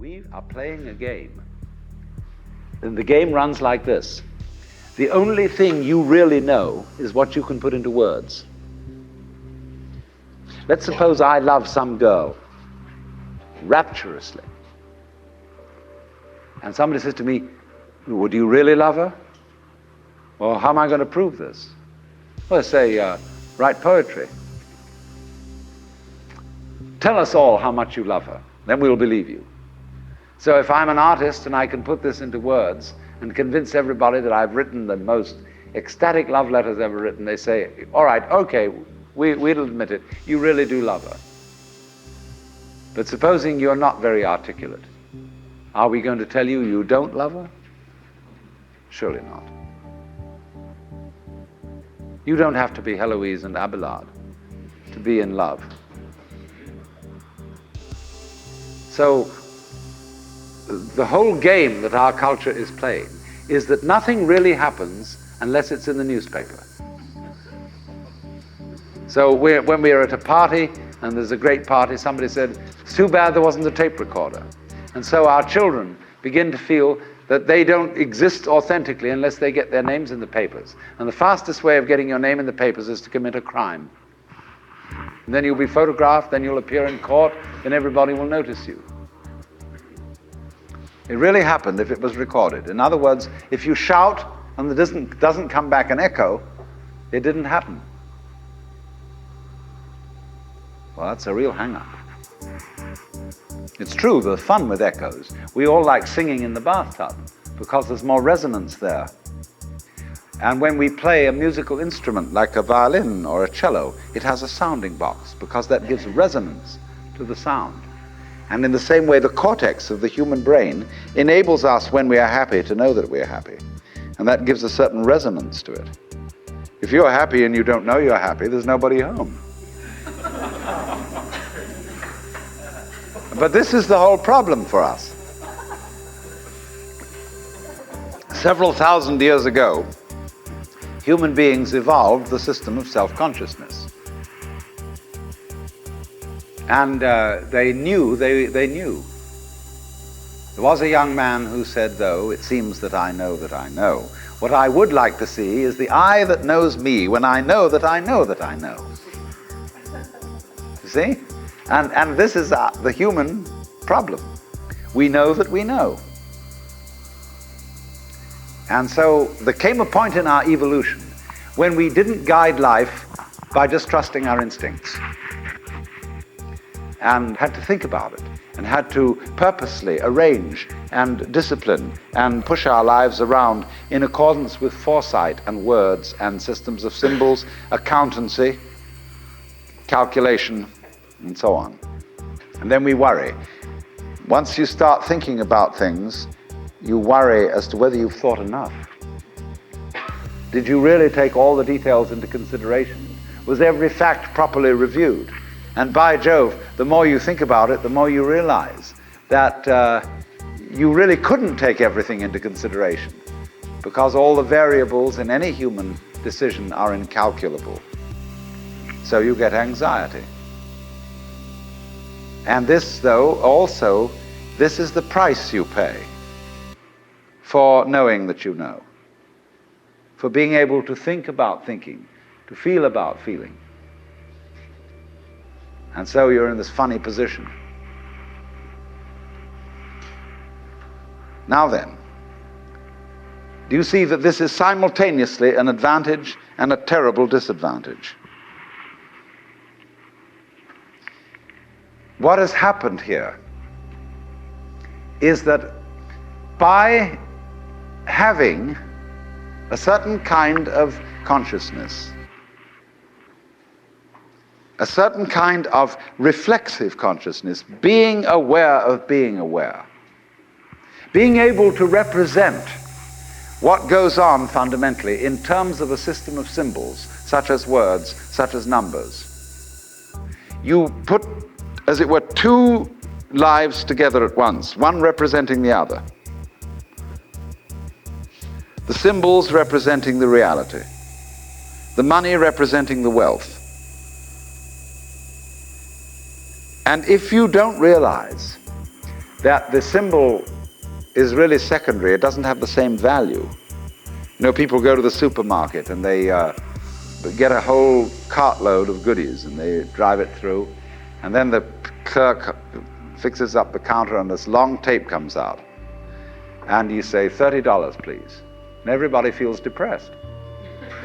We are playing a game, and the game runs like this. The only thing you really know is what you can put into words. Let's suppose I love some girl rapturously, and somebody says to me, "Would you really love her? Well, how am I going to prove this?" Well, say, write poetry. Tell us all how much you love her, then we'll believe you. So if I'm an artist and I can put this into words and convince everybody that I've written the most ecstatic love letters ever written, they say, all right, okay, we'll admit it, you really do love her. But supposing you're not very articulate, are we going to tell you you don't love her? Surely not. You don't have to be Heloise and Abelard to be in love. So the whole game that our culture is playing is that nothing really happens unless it's in the newspaper. So when we're at a party and there's a great party, somebody said, "It's too bad there wasn't a tape recorder." And so our children begin to feel that they don't exist authentically unless they get their names in the papers. And the fastest way of getting your name in the papers is to commit a crime. And then you'll be photographed, then you'll appear in court, then everybody will notice you. It really happened if it was recorded. In other words, if you shout and there doesn't come back an echo, it didn't happen. Well, that's a real hang-up. It's true, there's fun with echoes. We all like singing in the bathtub because there's more resonance there. And when we play a musical instrument like a violin or a cello, it has a sounding box because that gives resonance to the sound. And in the same way, the cortex of the human brain enables us, when we are happy, to know that we are happy. And that gives a certain resonance to it. If you're happy and you don't know you're happy, there's nobody home. But this is the whole problem for us. Several thousand years ago, human beings evolved the system of self-consciousness. And they knew. There was a young man who said, though, "It seems that I know that I know. What I would like to see is the eye that knows me when I know that I know that I know." You see? And this is the human problem. We know that we know. And so there came a point in our evolution when we didn't guide life by just trusting our instincts, and had to think about it, and had to purposely arrange and discipline and push our lives around in accordance with foresight and words and systems of symbols, accountancy, calculation, and so on. And then we worry. Once you start thinking about things, you worry as to whether you've thought enough. Did you really take all the details into consideration? Was every fact properly reviewed? And by Jove, the more you think about it, the more you realize that you really couldn't take everything into consideration, because all the variables in any human decision are incalculable. So you get anxiety. And this, though, also, this is the price you pay for knowing that you know, for being able to think about thinking, to feel about feeling. And so you're in this funny position. Now then, do you see that this is simultaneously an advantage and a terrible disadvantage? What has happened here is that by having a certain kind of consciousness, a certain kind of reflexive consciousness, being aware of being aware, being able to represent what goes on fundamentally in terms of a system of symbols, such as words, such as numbers. You put, as it were, two lives together at once, one representing the other. The symbols representing the reality, the money representing the wealth. And if you don't realize that the symbol is really secondary. It doesn't have the same value. You know, people go to the supermarket and they get a whole cartload of goodies and they drive it through, and then the clerk fixes up the counter and this long tape comes out. And you say, $30, please. And everybody feels depressed.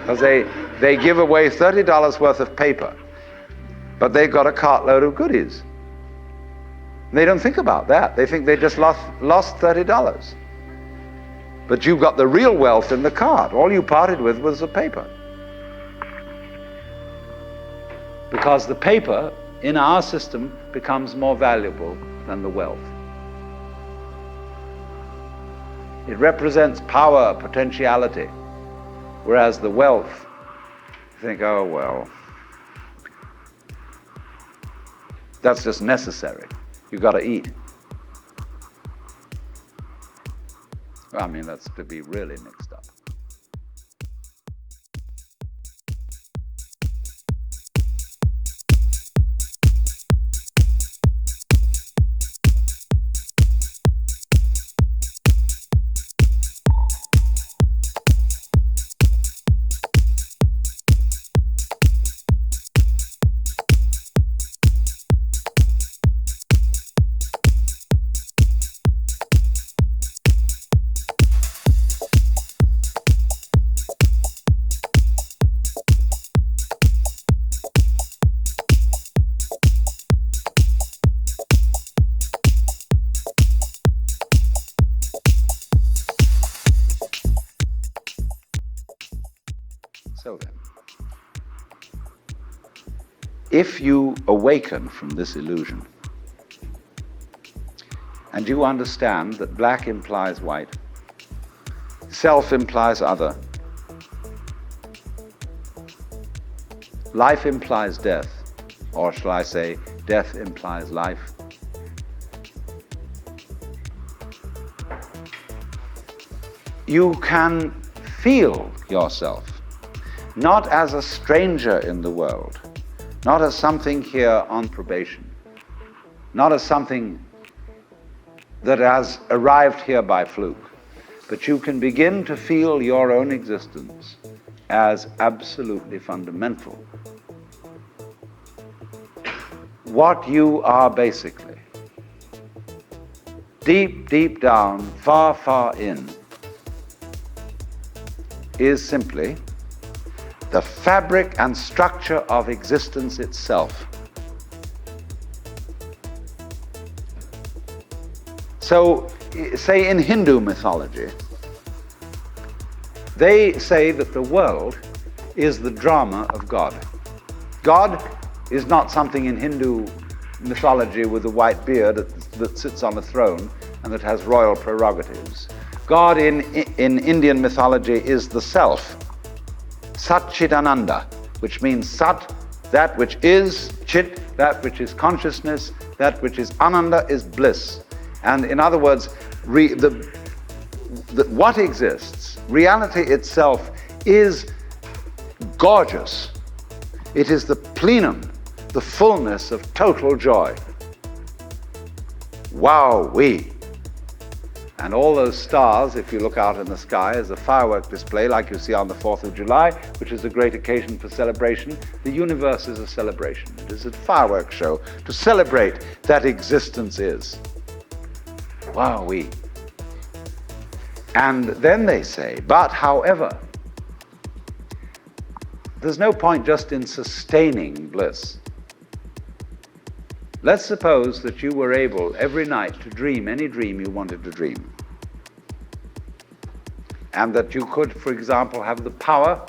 Because they give away $30 worth of paper, but they've got a cartload of goodies. They don't think about that. They think they just lost $30. But you've got the real wealth in the cart. All you parted with was the paper. Because the paper in our system becomes more valuable than the wealth. It represents power, potentiality, whereas the wealth, you think, oh, well, that's just necessary. You've got to eat. Well, I mean, that's to be really mixed up. So then, if you awaken from this illusion and you understand that black implies white, self implies other, life implies death, or shall I say, death implies life, you can feel yourself not as a stranger in the world, not as something here on probation, not as something that has arrived here by fluke, but you can begin to feel your own existence as absolutely fundamental. What you are basically, deep, deep down, far, far in, is simply the fabric and structure of existence itself. So, say in Hindu mythology, they say that the world is the drama of God. God is not something in Hindu mythology with a white beard that sits on a throne and that has royal prerogatives. God in Indian mythology is the self, Satchidananda, which means Sat, that which is, Chit, that which is consciousness, that which is Ananda is bliss. And in other words, what exists, reality itself, is gorgeous. It is the plenum, the fullness of total joy. Wow-wee. And all those stars, if you look out in the sky, is a firework display like you see on the 4th of July, which is a great occasion for celebration. The universe is a celebration. It is a fireworks show to celebrate that existence is. Wow-wee. And then they say, but however, there's no point just in sustaining bliss. Let's suppose that you were able every night to dream any dream you wanted to dream. And that you could, for example, have the power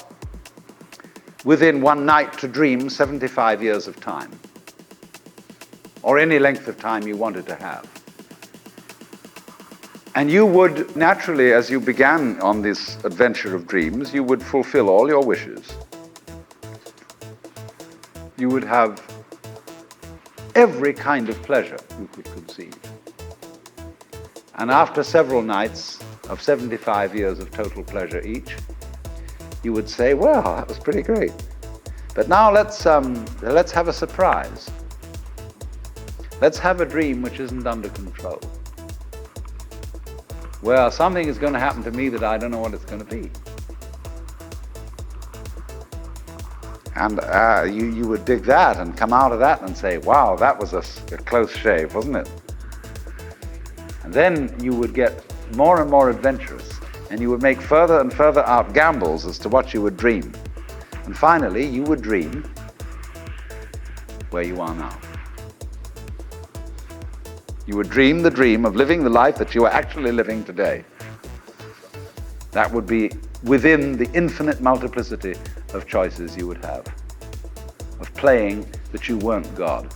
within one night to dream 75 years of time, or any length of time you wanted to have. And you would naturally, as you began on this adventure of dreams, you would fulfill all your wishes. You would have every kind of pleasure you could conceive. And after several nights of 75 years of total pleasure each, you would say, well, that was pretty great. But now let's have a surprise. Let's have a dream which isn't under control. where something is going to happen to me that I don't know what it's going to be. And you would dig that and come out of that and say, wow, that was a close shave, wasn't it? And then you would get more and more adventurous, and you would make further and further out gambles as to what you would dream. And finally, you would dream where you are now. You would dream the dream of living the life that you are actually living today. That would be within the infinite multiplicity of choices you would have, of playing that you weren't God.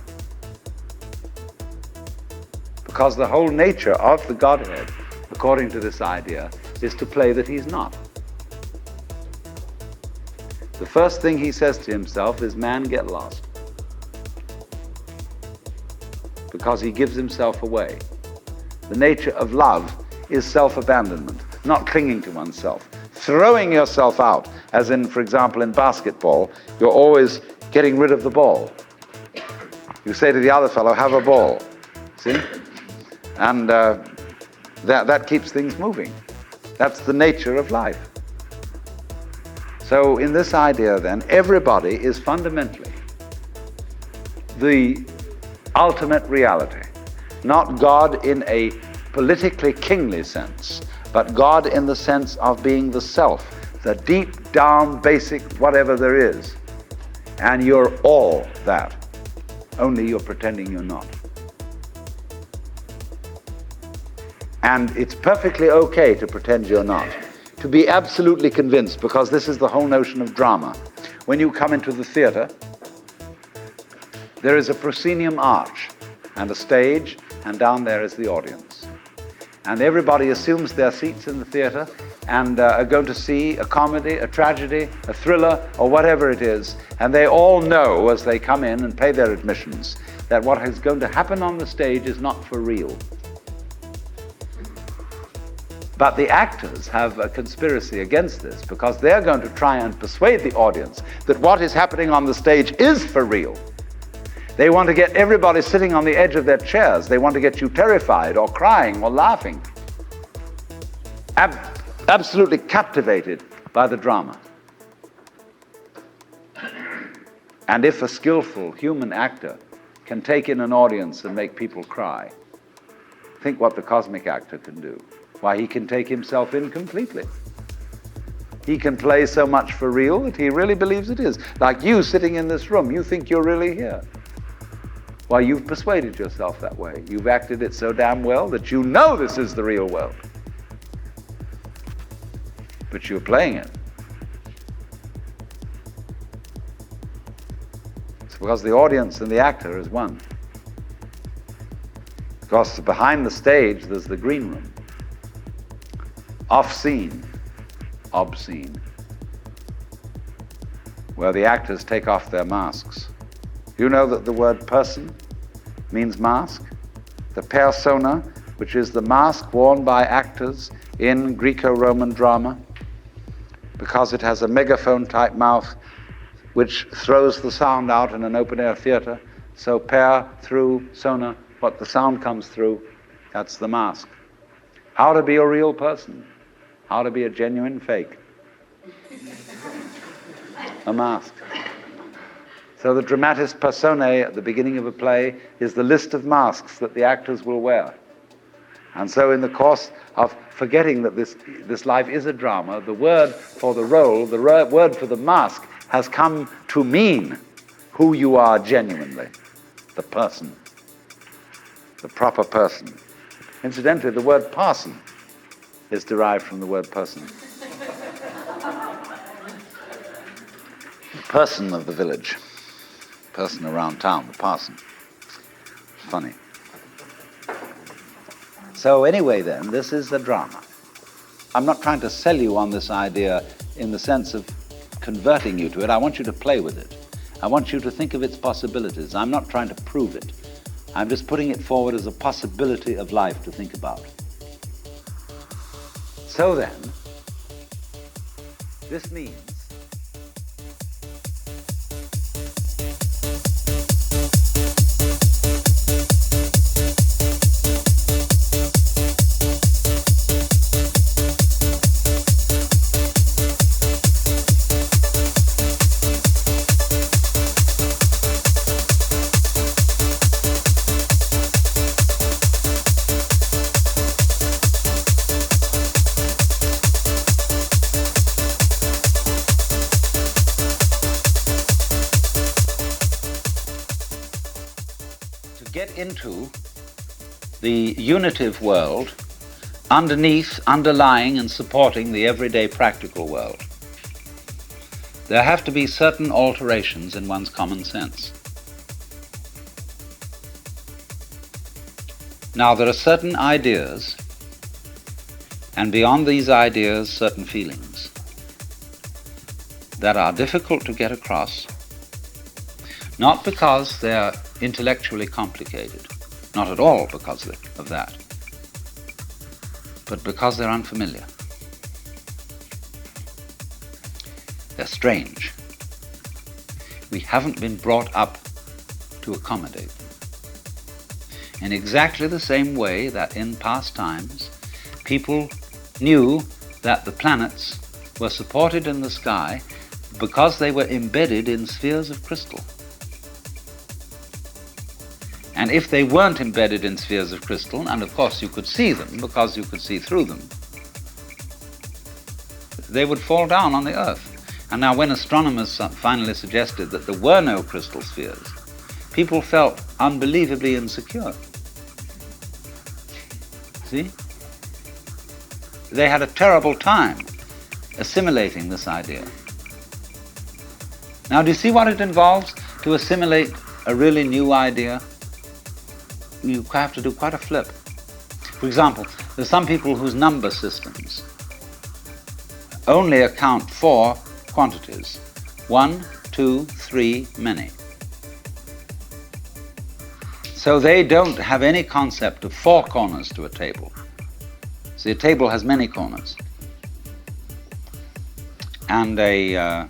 Because the whole nature of the Godhead, according to this idea, is to play that he's not. The first thing he says to himself is, man, get lost. Because he gives himself away. The nature of love is self-abandonment, not clinging to oneself. Throwing yourself out, as in, for example, in basketball, you're always getting rid of the ball. You say to the other fellow, have a ball. See? And that keeps things moving. That's the nature of life. So in this idea then, everybody is fundamentally the ultimate reality. Not God in a politically kingly sense, but God in the sense of being the self, the deep down basic whatever there is. And you're all that, only you're pretending you're not. And it's perfectly okay to pretend you're not, to be absolutely convinced, because this is the whole notion of drama. When you come into the theater, there is a proscenium arch and a stage, and down there is the audience. And everybody assumes their seats in the theater and are going to see a comedy, a tragedy, a thriller, or whatever it is. And they all know as they come in and pay their admissions that what is going to happen on the stage is not for real. But the actors have a conspiracy against this, because they're going to try and persuade the audience that what is happening on the stage is for real. They want to get everybody sitting on the edge of their chairs. They want to get you terrified or crying or laughing. Absolutely captivated by the drama. And if a skillful human actor can take in an audience and make people cry, think what the cosmic actor can do. Why, he can take himself in completely. He can play so much for real that he really believes it is. Like you sitting in this room, you think you're really here. Why, you've persuaded yourself that way. You've acted it so damn well that you know this is the real world. But you're playing it. It's because the audience and the actor is one. Because behind the stage, there's the green room. Off-scene, obscene, where the actors take off their masks. You know that the word person means mask? The persona, which is the mask worn by actors in Greco-Roman drama, because it has a megaphone-type mouth which throws the sound out in an open-air theater. So per, through, sona, what the sound comes through, that's the mask. How to be a real person. How to be a genuine fake. A mask. So the dramatis personae at the beginning of a play is the list of masks that the actors will wear. And so in the course of forgetting that this life is a drama, the word for the role, the word for the mask, has come to mean who you are genuinely, the person, the proper person. Incidentally, the word parson is derived from the word person. The person of the village, person around town, the parson. Funny. So anyway then, this is the drama. I'm not trying to sell you on this idea in the sense of converting you to it. I want you to play with it. I want you to think of its possibilities. I'm not trying to prove it. I'm just putting it forward as a possibility of life to think about. So then, this means into the unitive world underneath, underlying and supporting the everyday practical world, there have to be certain alterations in one's common sense. Now, there are certain ideas, and beyond these ideas, certain feelings that are difficult to get across, not because they're intellectually complicated, not at all because of that, but because they're unfamiliar. They're strange. We haven't been brought up to accommodate them. In exactly the same way that in past times, people knew that the planets were supported in the sky because they were embedded in spheres of crystal. And if they weren't embedded in spheres of crystal, and of course you could see them because you could see through them, they would fall down on the Earth. And now when astronomers finally suggested that there were no crystal spheres, people felt unbelievably insecure. See? They had a terrible time assimilating this idea. Now, do you see what it involves to assimilate a really new idea? You have to do quite a flip. For example, there's some people whose number systems only account for quantities: 1, 2, 3, many. So they don't have any concept of 4 corners to a table. See, a table has many corners. And a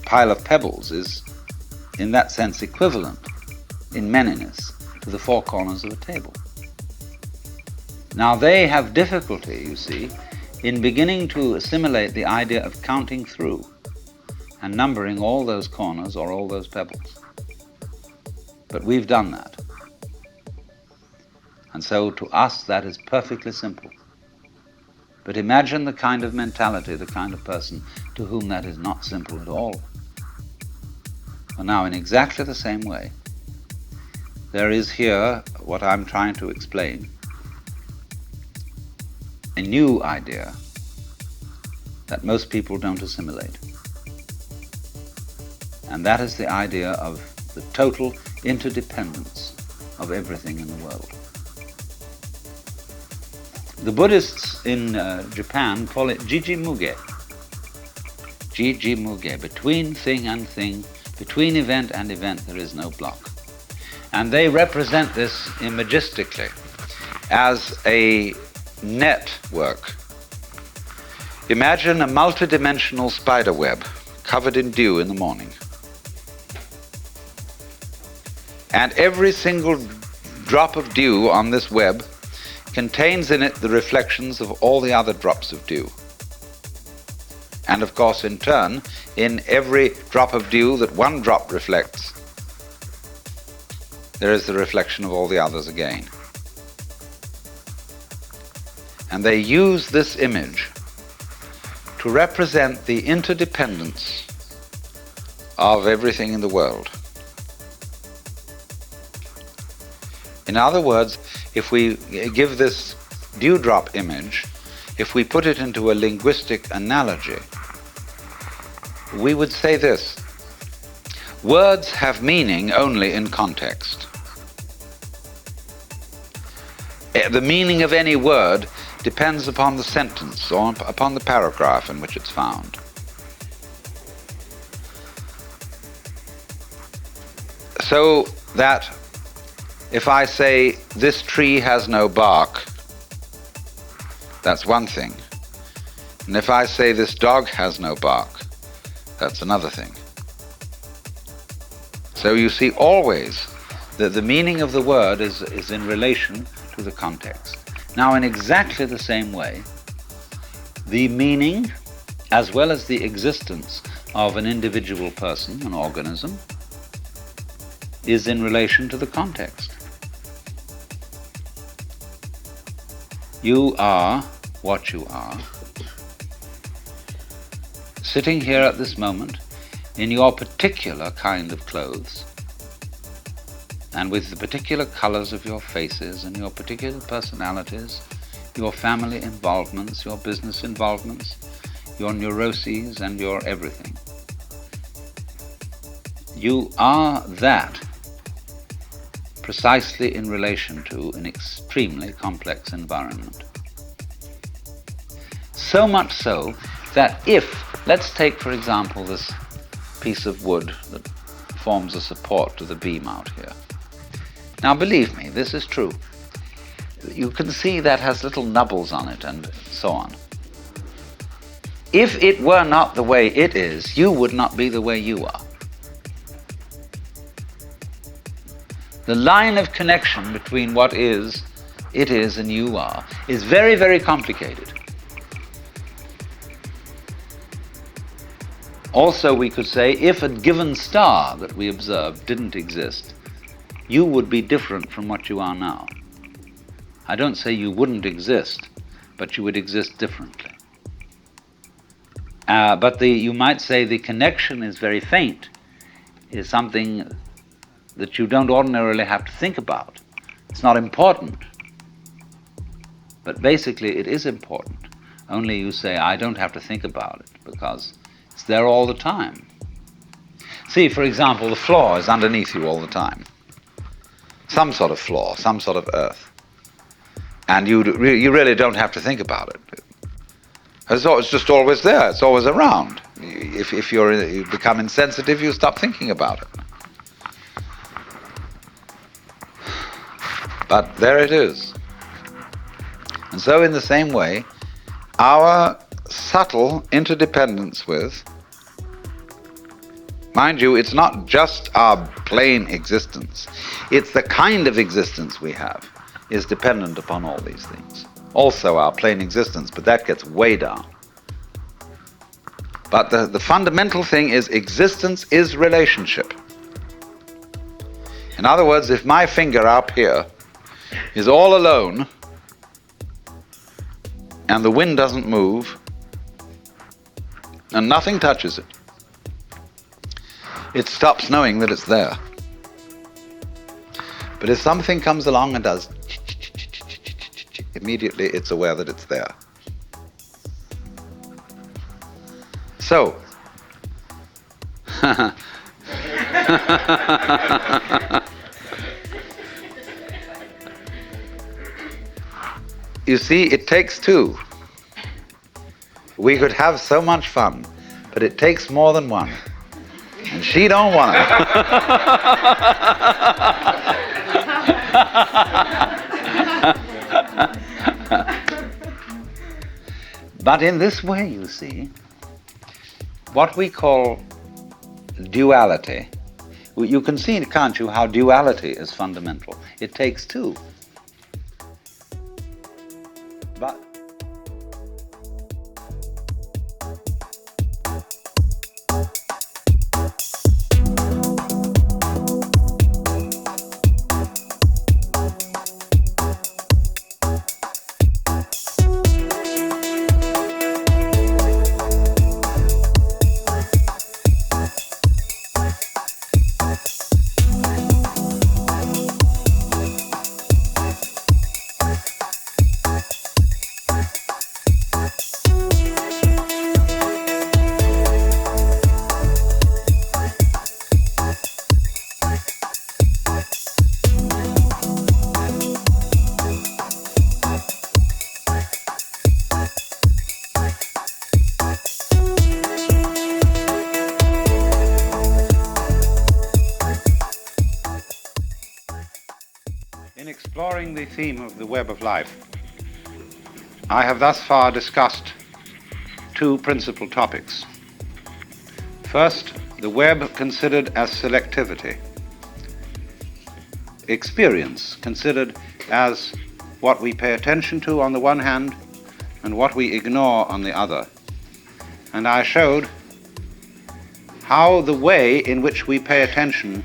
pile of pebbles is, in that sense, equivalent in manyness to the 4 corners of a table. Now they have difficulty, you see, in beginning to assimilate the idea of counting through and numbering all those corners or all those pebbles. But we've done that. And so to us that is perfectly simple. But imagine the kind of mentality, the kind of person to whom that is not simple at all. And now in exactly the same way, there is here what I'm trying to explain, a new idea that most people don't assimilate. And that is the idea of the total interdependence of everything in the world. The Buddhists in Japan call it Jiji-muge. Jiji-muge, between thing and thing, between event and event there is no block. And they represent this imagistically as a network. Imagine a multidimensional spider web covered in dew in the morning. And every single drop of dew on this web contains in it the reflections of all the other drops of dew. And of course, in turn, in every drop of dew that one drop reflects, there is the reflection of all the others again. And they use this image to represent the interdependence of everything in the world. In other words, if we give this dewdrop image, if we put it into a linguistic analogy, we would say this: words have meaning only in context. The meaning of any word depends upon the sentence or upon the paragraph in which it's found. So that if I say, this tree has no bark, that's one thing. And if I say, this dog has no bark, that's another thing. So you see always that the meaning of the word is in relation to the context. Now, in exactly the same way, the meaning as well as the existence of an individual person, an organism, is in relation to the context. You are what you are, sitting here at this moment in your particular kind of clothes, and with the particular colors of your faces and your particular personalities, your family involvements, your business involvements, your neuroses and your everything. You are that precisely in relation to an extremely complex environment. So much so that if, let's take for example this piece of wood that forms a support to the beam out here. Now believe me, this is true. You can see that has little nubbles on it and so on. If it were not the way it is, you would not be the way you are. The line of connection between what is, it is, and you are is very, very complicated. Also, we could say, if a given star that we observed didn't exist, you would be different from what you are now. I don't say you wouldn't exist, but you would exist differently. You might say the connection is very faint, is something that you don't ordinarily have to think about. It's not important. But basically it is important. Only you say, I don't have to think about it, because it's there all the time. See, for example, the floor is underneath you all the time. Some sort of floor, some sort of earth. And you really don't have to think about it. It's just always there, it's always around. If you become insensitive, you stop thinking about it. But there it is. And so in the same way, our subtle interdependence with, mind you, it's not just our plain existence, it's the kind of existence we have is dependent upon all these things. Also our plain existence, but that gets way down. But the fundamental thing is existence is relationship. In other words, if my finger up here is all alone and the wind doesn't move and nothing touches it, it stops knowing that it's there. But if something comes along and does, immediately it's aware that it's there. So, you see, it takes two. We could have so much fun, but it takes more than one. And she don't want it. But in this way, you see, what we call duality, you can see, can't you, how duality is fundamental. It takes two. But exploring the theme of the web of life, I have thus far discussed two principal topics. First, the web considered as selectivity. Experience considered as what we pay attention to on the one hand and what we ignore on the other. And I showed how the way in which we pay attention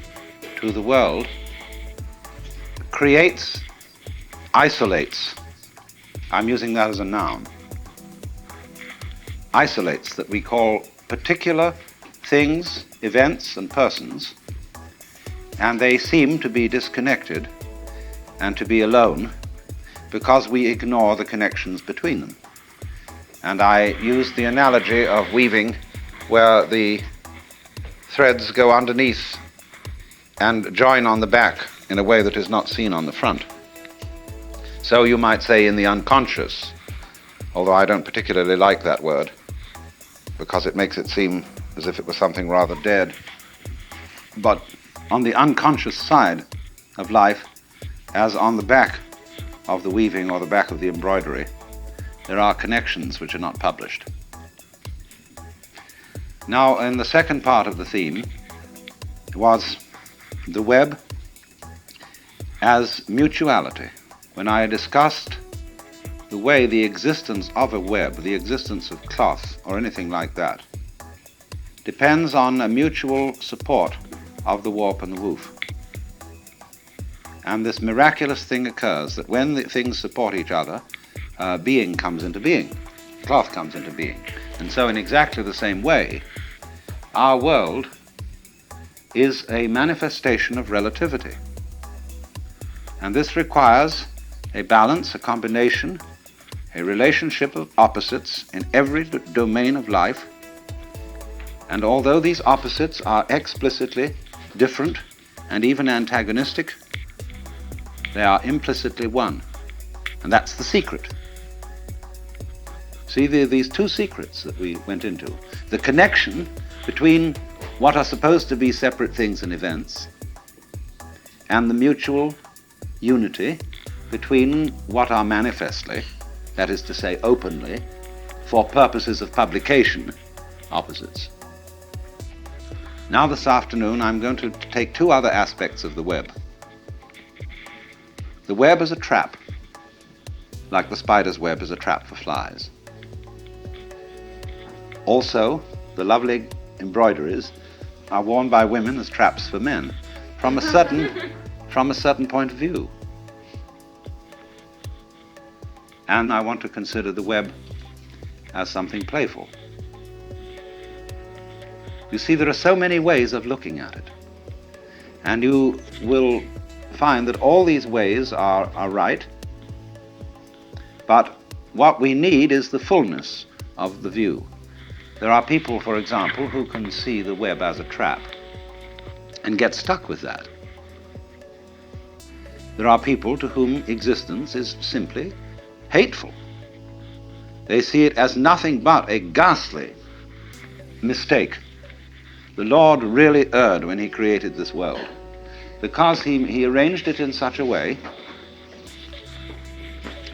to the world creates, isolates, I'm using that as a noun, isolates that we call particular things, events and persons And they seem to be disconnected and to be alone because we ignore the connections between them. And I use the analogy of weaving where the threads go underneath and join on the back in a way that is not seen on the front. So you might say in the unconscious, although I don't particularly like that word because it makes it seem as if it was something rather dead. But on the unconscious side of life, as on the back of the weaving or the back of the embroidery, there are connections which are not published. Now, in the second part of the theme was the web as mutuality. When I discussed the way the existence of a web, the existence of cloth or anything like that, depends on a mutual support of the warp and the woof. And this miraculous thing occurs that when the things support each other, being comes into being, cloth comes into being. And so in exactly the same way, our world is a manifestation of relativity. And this requires a balance, a combination, a relationship of opposites in every domain of life. And although these opposites are explicitly different and even antagonistic, they are implicitly one. And that's the secret. See, these two secrets that we went into. The connection between what are supposed to be separate things and events, and the mutual unity between what are manifestly, that is to say openly, for purposes of publication, opposites. Now this afternoon I'm going to take two other aspects of the web. The web is a trap, like the spider's web is a trap for flies. Also, the lovely embroideries are worn by women as traps for men, from a certain point of view. And I want to consider the web as something playful. You see, there are so many ways of looking at it. And you will find that all these ways are right, but what we need is the fullness of the view. There are people, for example, who can see the web as a trap and get stuck with that. There are people to whom existence is simply hateful. They see it as nothing but a ghastly mistake. The Lord really erred when he created this world, because he arranged it in such a way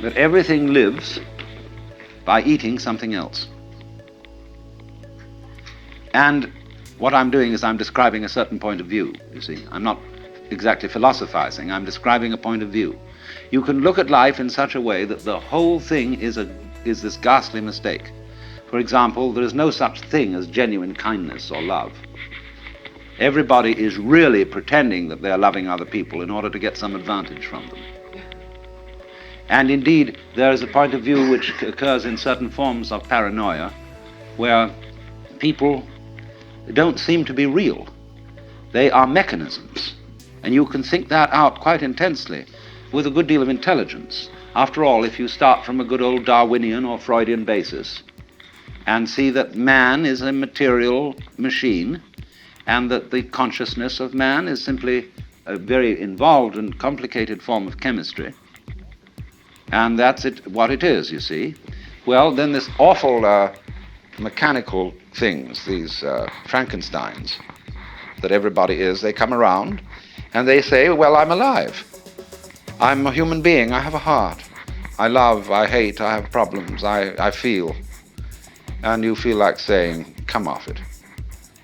that everything lives by eating something else. And what I'm doing is I'm describing a certain point of view, you see. I'm not exactly philosophizing, I'm describing a point of view. You can look at life in such a way that the whole thing is this ghastly mistake. For example, there is no such thing as genuine kindness or love. Everybody is really pretending that they're loving other people in order to get some advantage from them. And indeed, there is a point of view which occurs in certain forms of paranoia, where people don't seem to be real. They are mechanisms. And you can think that out quite intensely with a good deal of intelligence. After all, if you start from a good old Darwinian or Freudian basis and see that man is a material machine and that the consciousness of man is simply a very involved and complicated form of chemistry, and that's what it is, you see, well, then this awful mechanical things, these Frankensteins that everybody is, they come around and they say, well, I'm alive. I'm a human being, I have a heart. I love, I hate, I have problems, I feel. And you feel like saying, come off it.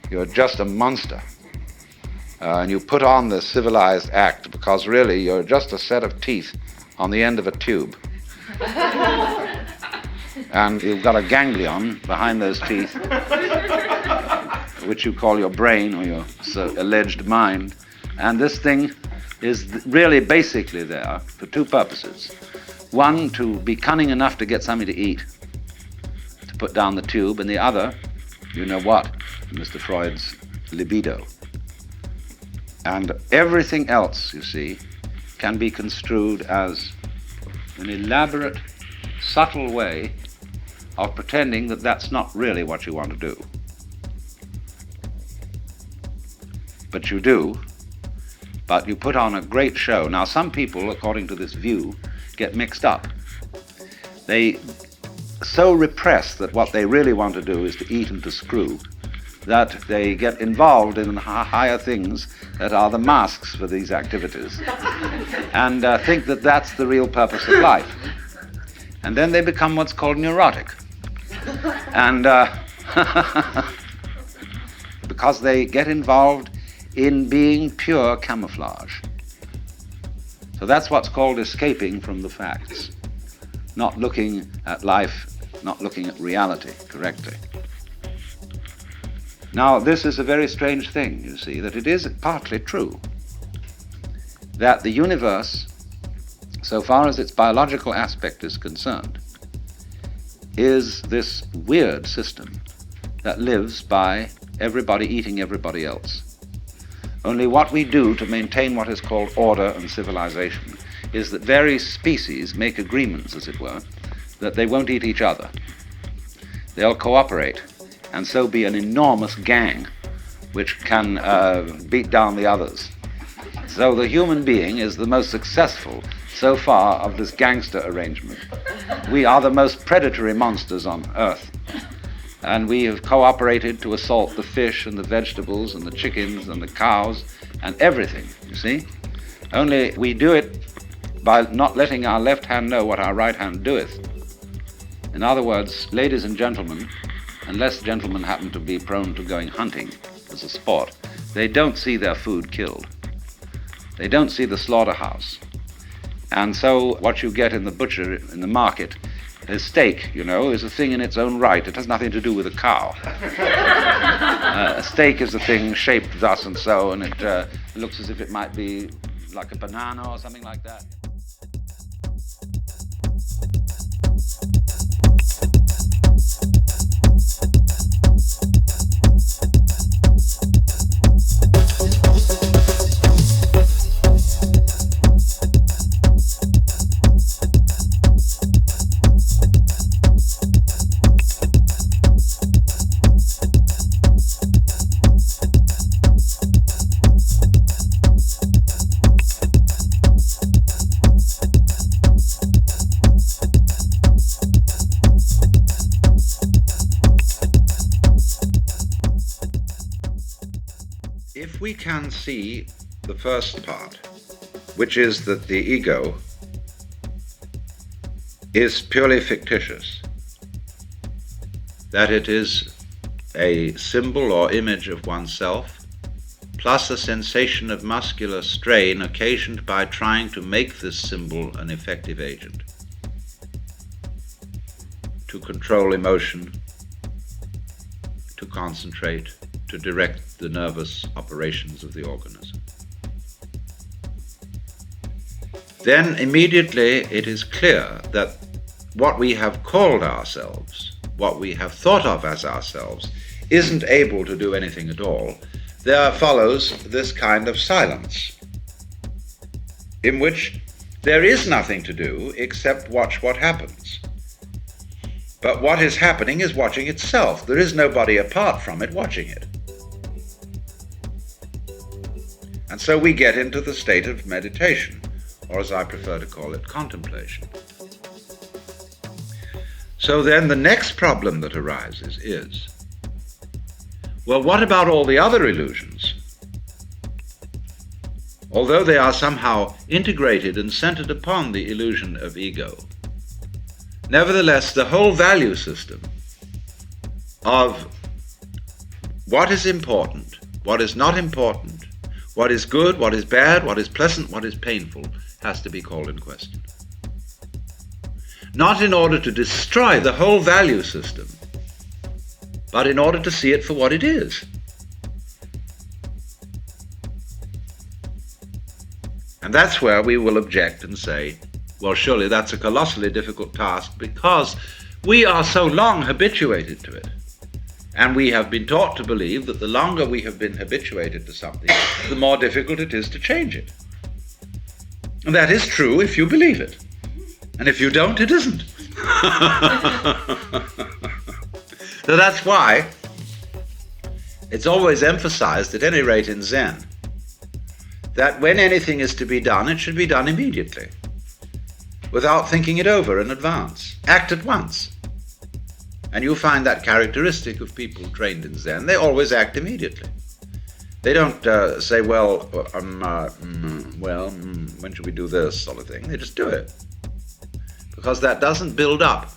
You're just a monster. And you put on the civilized act because really you're just a set of teeth on the end of a tube. And you've got a ganglion behind those teeth, which you call your brain or your alleged mind. And this thing is really basically there for two purposes. One, to be cunning enough to get something to eat, to put down the tube, and the other, you know what, Mr. Freud's libido. And everything else, you see, can be construed as an elaborate, subtle way of pretending that that's not really what you want to do. But you do, but you put on a great show. Now, some people, according to this view, get mixed up. They so repress that what they really want to do is to eat and to screw, that they get involved in higher things that are the masks for these activities, and think that that's the real purpose of life. And then they become what's called neurotic. And because they get involved in being pure camouflage. So that's what's called escaping from the facts, not looking at life, not looking at reality correctly. Now, this is a very strange thing, you see, that it is partly true that the universe, so far as its biological aspect is concerned, is this weird system that lives by everybody eating everybody else. Only what we do to maintain what is called order and civilization is that various species make agreements, as it were, that they won't eat each other. They'll cooperate and so be an enormous gang which can beat down the others. So the human being is the most successful so far of this gangster arrangement. We are the most predatory monsters on Earth, and we have cooperated to assault the fish and the vegetables and the chickens and the cows and everything, you see. Only we do it by not letting our left hand know what our right hand doeth. In other words, ladies and gentlemen, unless gentlemen happen to be prone to going hunting as a sport, they don't see their food killed. They don't see the slaughterhouse. And so what you get in the butcher, in the market, a steak, you know, is a thing in its own right. It has nothing to do with a cow. A steak is a thing shaped thus and so, and it looks as if it might be like a banana or something like that. If we can see the first part, which is that the ego is purely fictitious, that it is a symbol or image of oneself, plus a sensation of muscular strain occasioned by trying to make this symbol an effective agent, to control emotion, to concentrate, to direct the nervous operations of the organism. Then immediately it is clear that what we have called ourselves, what we have thought of as ourselves, isn't able to do anything at all. There follows this kind of silence, in which there is nothing to do except watch what happens. But what is happening is watching itself. There is nobody apart from it watching it. And so we get into the state of meditation, or as I prefer to call it, contemplation. So then the next problem that arises is, well, what about all the other illusions? Although they are somehow integrated and centered upon the illusion of ego, nevertheless, the whole value system of what is important, what is not important, what is good, what is bad, what is pleasant, what is painful, has to be called in question. Not in order to destroy the whole value system, but in order to see it for what it is. And that's where we will object and say, well, surely that's a colossally difficult task because we are so long habituated to it. And we have been taught to believe that the longer we have been habituated to something, the more difficult it is to change it. And that is true if you believe it. And if you don't, it isn't. So that's why it's always emphasized, at any rate in Zen, that when anything is to be done, it should be done immediately, without thinking it over in advance. Act at once. And you'll find that characteristic of people trained in Zen. They always act immediately. They don't say, when should we do this, sort of thing. They just do it. Because that doesn't build up.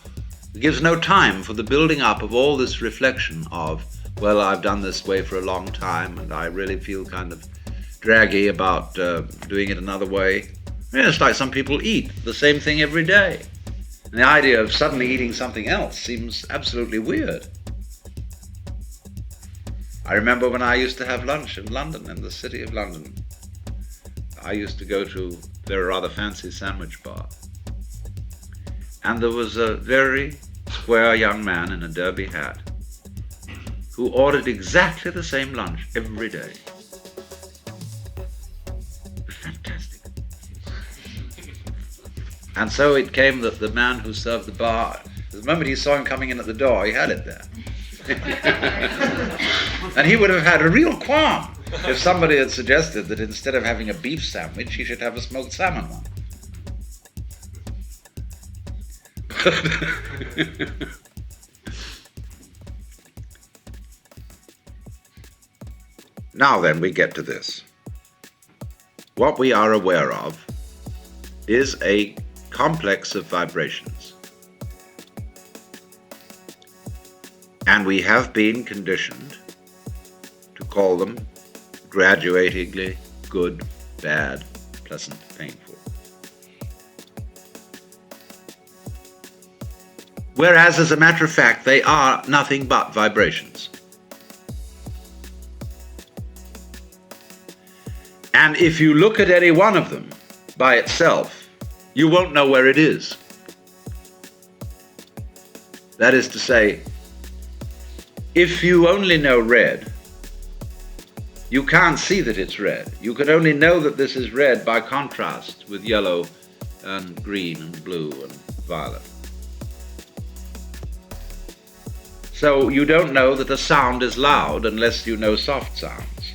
It gives no time for the building up of all this reflection of, well, I've done this way for a long time, and I really feel kind of draggy about doing it another way. Yeah, it's like some people eat the same thing every day. And the idea of suddenly eating something else seems absolutely weird. I remember when I used to have lunch in London, in the city of London. I used to go to a very rather fancy sandwich bar. And there was a very square young man in a derby hat who ordered exactly the same lunch every day. Fantastic. And so it came that the man who served the bar, the moment he saw him coming in at the door, he had it there. And he would have had a real qualm if somebody had suggested that instead of having a beef sandwich, he should have a smoked salmon one. Now then, we get to this. What we are aware of is a complex of vibrations. And we have been conditioned to call them graduatingly good, bad, pleasant, painful. Whereas, as a matter of fact, they are nothing but vibrations. And if you look at any one of them by itself, you won't know where it is. That is to say, if you only know red, you can't see that it's red. You can only know that this is red by contrast with yellow and green and blue and violet. So you don't know that a sound is loud unless you know soft sounds,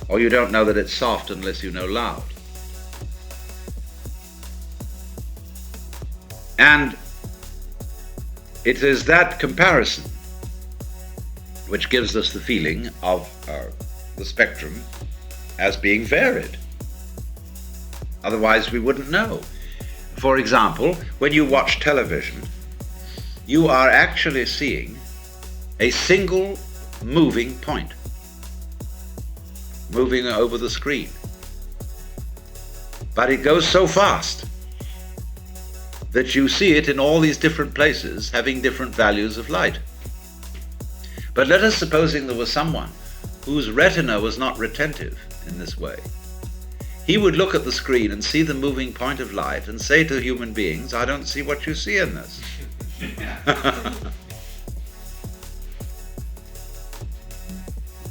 or you don't know that it's soft unless you know loud. And it is that comparison which gives us the feeling of the spectrum as being varied. Otherwise we wouldn't know. For example, when you watch television, you are actually seeing a single moving point moving over the screen. But it goes so fast that you see it in all these different places having different values of light. But let us supposing there was someone whose retina was not retentive in this way. He would look at the screen and see the moving point of light and say to human beings, I don't see what you see in this.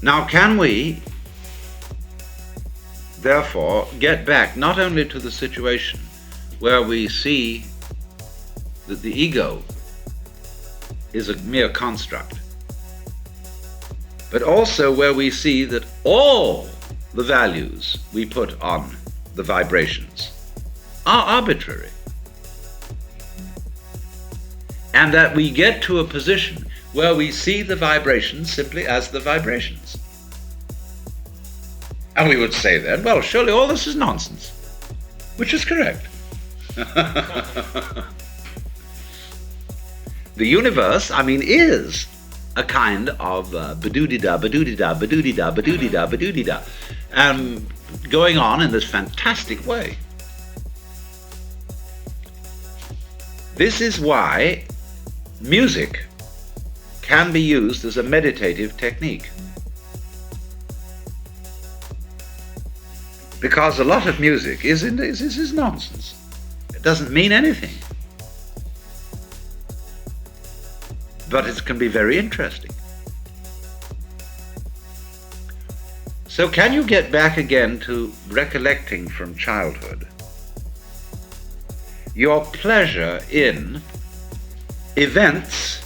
Now, can we, therefore, get back not only to the situation where we see that the ego is a mere construct, but also where we see that all the values we put on the vibrations are arbitrary, and that we get to a position where we see the vibrations simply as the vibrations. And we would say then, well, surely all this is nonsense, which is correct. The universe, is a kind of ba-doo-dee-da, ba-doo-dee-da, ba-doo-dee-da, ba-doo-dee-da, ba-doo-dee-da, going on in this fantastic way. This is why music can be used as a meditative technique. Because a lot of music is nonsense. It doesn't mean anything. But it can be very interesting. So can you get back again to recollecting from childhood your pleasure in events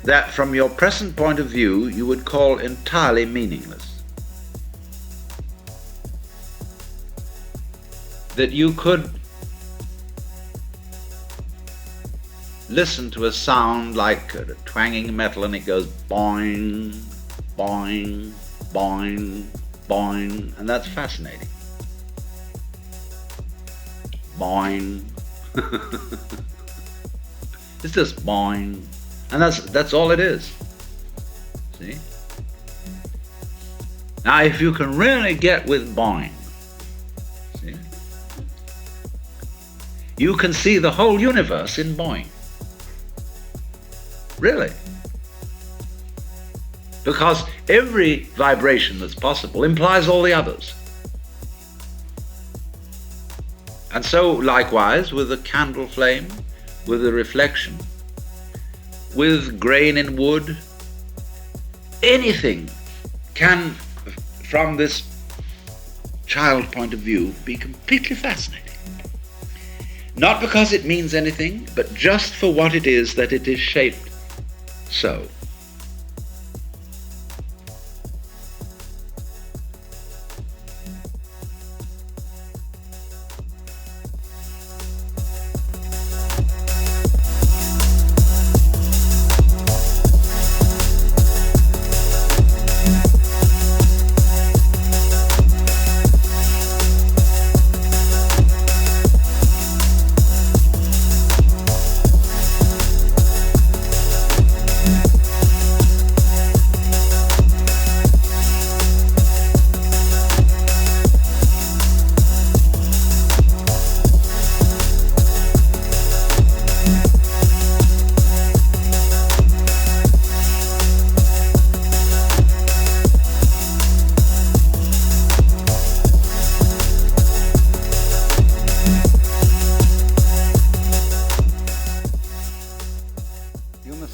that from your present point of view you would call entirely meaningless? That you could listen to a sound like a twanging metal and it goes boing, boing, boing, boing, and that's fascinating. Boing. It's just boing. And that's all it is. See? Now if you can really get with boing, see, you can see the whole universe in boing. Really. Because every vibration that's possible implies all the others. And so likewise with a candle flame, with a reflection, with grain in wood, anything can, from this child point of view, be completely fascinating. Not because it means anything, but just for what it is that it is shaped so.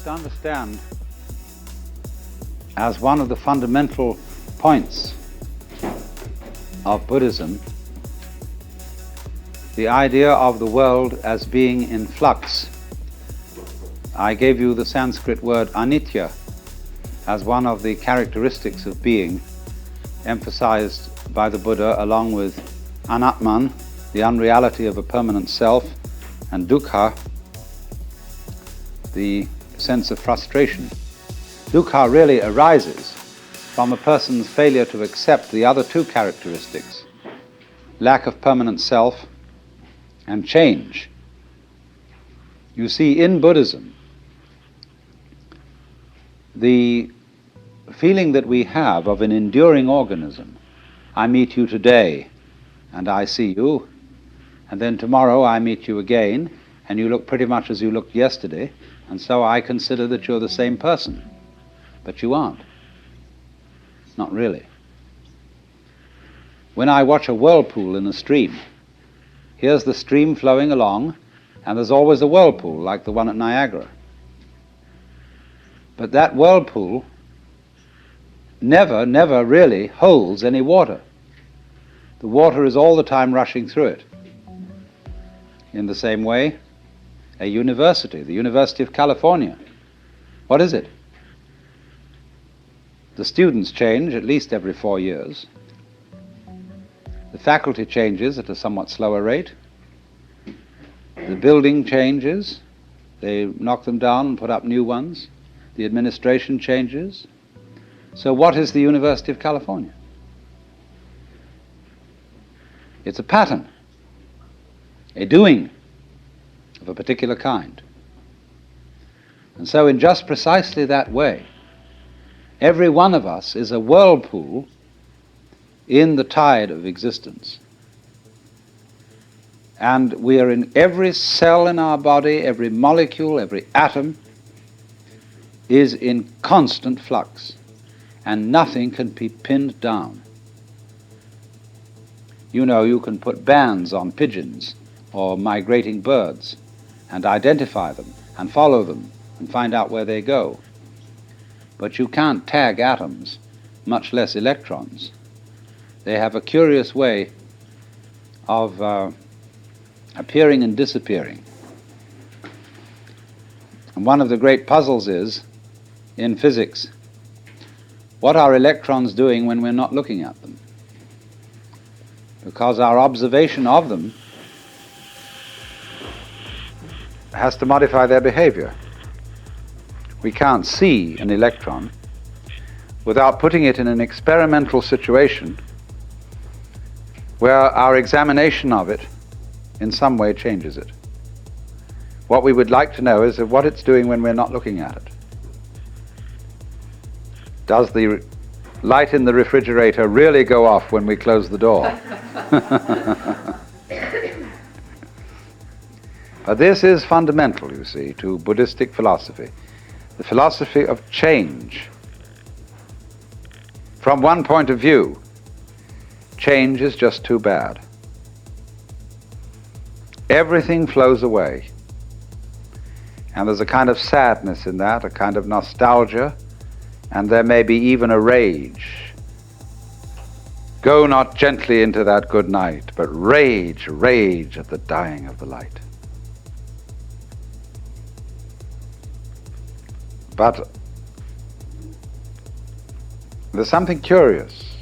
Understand as one of the fundamental points of Buddhism the idea of the world as being in flux. I gave you the Sanskrit word anitya as one of the characteristics of being, emphasized by the Buddha along with anatman, the unreality of a permanent self, and dukkha, the sense of frustration. Dukkha really arises from a person's failure to accept the other two characteristics, lack of permanent self and change. You see, in Buddhism, the feeling that we have of an enduring organism, I meet you today and I see you, and then tomorrow I meet you again and you look pretty much as you looked yesterday, and so I consider that you're the same person. But you aren't. Not really. When I watch a whirlpool in a stream, here's the stream flowing along, and there's always a whirlpool, like the one at Niagara. But that whirlpool never really holds any water. The water is all the time rushing through it. In the same way, a university, the University of California, what is it? The students change at least every 4 years. The faculty changes at a somewhat slower rate. The building changes. They knock them down and put up new ones. The administration changes. So what is the University of California? It's a pattern, a doing of a particular kind. And so in just precisely that way, every one of us is a whirlpool in the tide of existence. And we are in every cell in our body, every molecule, every atom is in constant flux, and nothing can be pinned down. You know, you can put bands on pigeons or migrating birds and identify them and follow them and find out where they go. But you can't tag atoms, much less electrons. They have a curious way of appearing and disappearing. And one of the great puzzles is, in physics, what are electrons doing when we're not looking at them? Because our observation of them has to modify their behavior. We can't see an electron without putting it in an experimental situation where our examination of it in some way changes it. What we would like to know is what it's doing when we're not looking at it. Does the light in the refrigerator really go off when we close the door? But this is fundamental, you see, to Buddhistic philosophy. The philosophy of change. From one point of view, change is just too bad. Everything flows away. And there's a kind of sadness in that, a kind of nostalgia, and there may be even a rage. Go not gently into that good night, but rage, rage at the dying of the light. But there's something curious.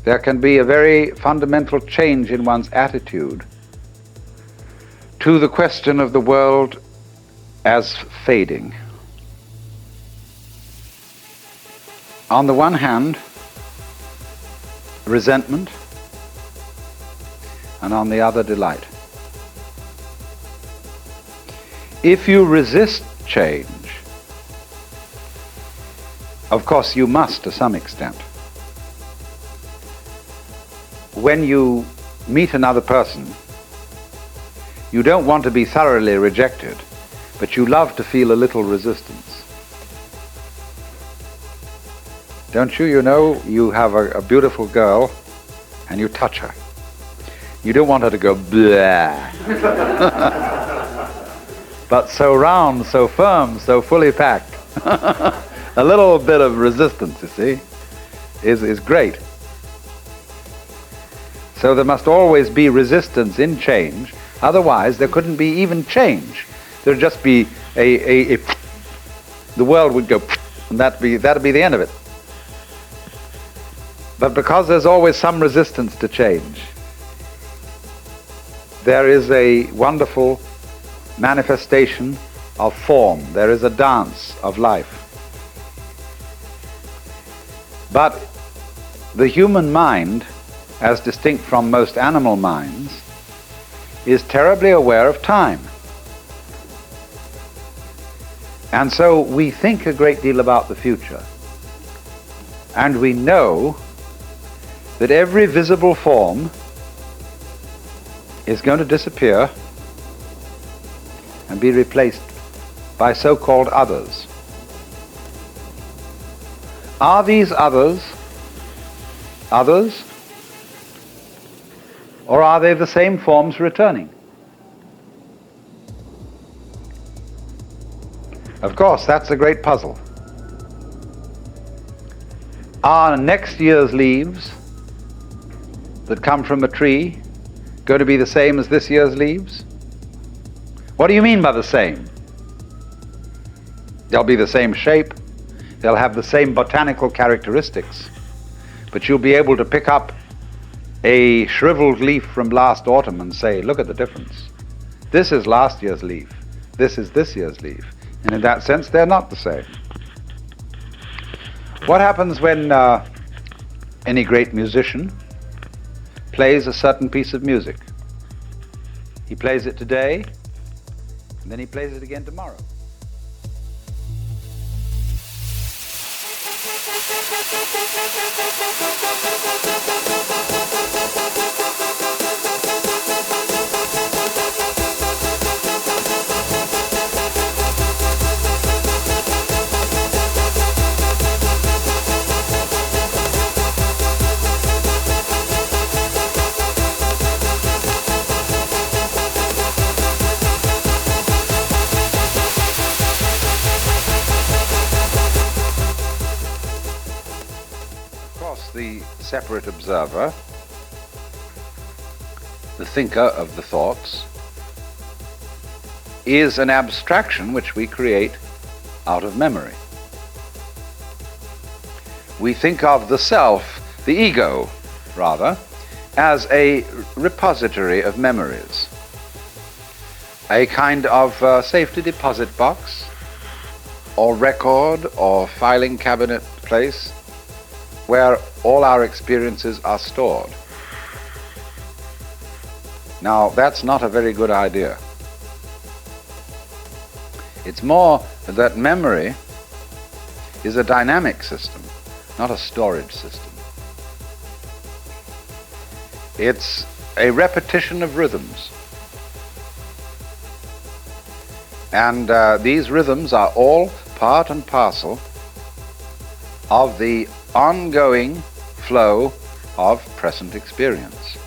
There can be a very fundamental change in one's attitude to the question of the world as fading. On the one hand, resentment, and on the other, delight. If you resist change, of course you must to some extent. When you meet another person, you don't want to be thoroughly rejected, but you love to feel a little resistance. Don't you? You know, you have a beautiful girl and you touch her. You don't want her to go blah. But so round, so firm, so fully packed. A little bit of resistance, you see, is great. So there must always be resistance in change, otherwise there couldn't be even change. There'd just be the world would go, and that'd be the end of it. But because there's always some resistance to change, there is a wonderful manifestation of form. There is a dance of life. But the human mind, as distinct from most animal minds, is terribly aware of time. And so we think a great deal about the future. And we know that every visible form is going to disappear and be replaced by so-called others. Are these others, or are they the same forms returning? Of course, that's a great puzzle. Are next year's leaves that come from a tree going to be the same as this year's leaves? What do you mean by the same? They'll be the same shape, they'll have the same botanical characteristics, but you'll be able to pick up a shriveled leaf from last autumn and say, look at the difference. This is last year's leaf, this is this year's leaf. And in that sense, they're not the same. What happens when any great musician plays a certain piece of music? He plays it today, and then he plays it again tomorrow. the separate observer, the thinker of the thoughts, is an abstraction which we create out of memory. We think of the self, the ego, rather, as a repository of memories, a kind of safety deposit box, or record, or filing cabinet place, where all our experiences are stored. Now, that's not a very good idea. It's more that memory is a dynamic system, not a storage system. It's a repetition of rhythms. And these rhythms are all part and parcel of the ongoing flow of present experience.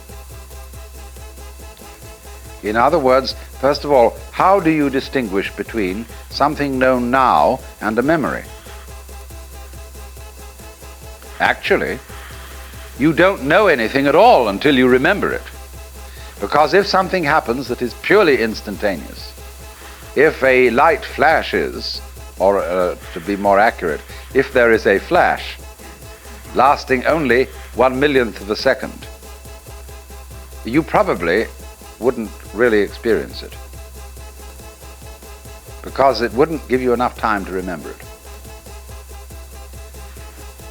In other words, first of all, how do you distinguish between something known now and a memory? Actually, you don't know anything at all until you remember it. Because if something happens that is purely instantaneous, if a light flashes, or to be more accurate, if there is a flash lasting only 1/1,000,000th of a second, you probably wouldn't really experience it, because it wouldn't give you enough time to remember it.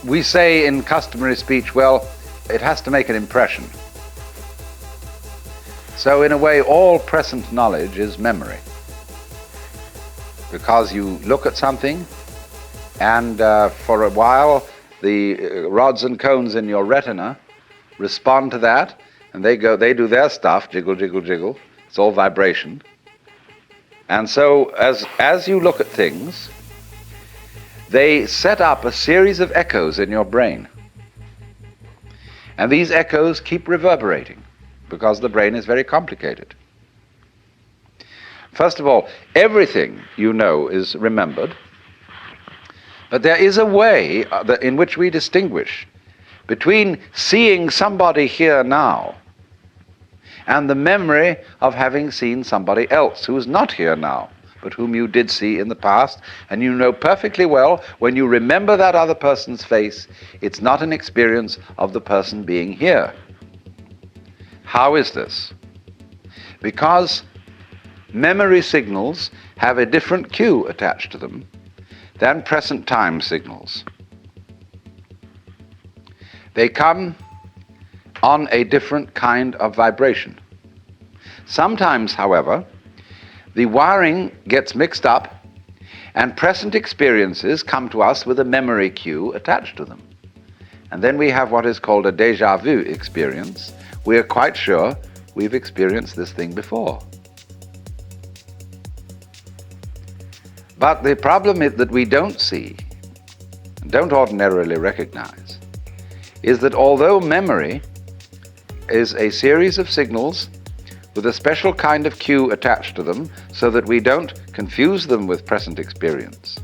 We say in customary speech, well, it has to make an impression. So in a way, all present knowledge is memory, because you look at something and for a while the rods and cones in your retina respond to that, and they do their stuff, jiggle, jiggle, jiggle. It's all vibration. And so as you look at things, they set up a series of echoes in your brain. And these echoes keep reverberating, because the brain is very complicated. First of all, everything you know is remembered, but there is a way in which we distinguish between seeing somebody here now and the memory of having seen somebody else who is not here now, but whom you did see in the past, and you know perfectly well when you remember that other person's face, it's not an experience of the person being here. How is this? Because memory signals have a different cue attached to them than present time signals. They come on a different kind of vibration. Sometimes, however, the wiring gets mixed up and present experiences come to us with a memory cue attached to them. And then we have what is called a déjà vu experience. We are quite sure we've experienced this thing before. But the problem is that we don't see, and don't ordinarily recognize, is that although memory is a series of signals with a special kind of cue attached to them so that we don't confuse them with present experience,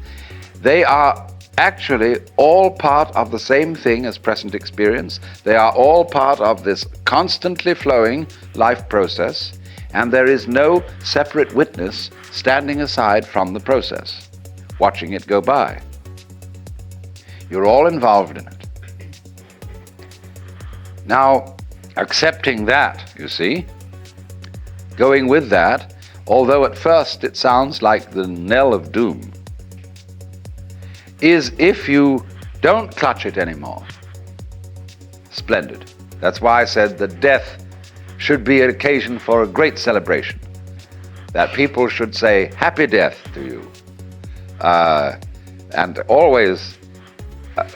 they are actually all part of the same thing as present experience. They are all part of this constantly flowing life process, and there is no separate witness standing aside from the process, watching it go by. You're all involved in it. Now, accepting that, you see, going with that, although at first it sounds like the knell of doom, is if you don't clutch it anymore. Splendid. That's why I said that death should be an occasion for a great celebration, that people should say happy death to you, and always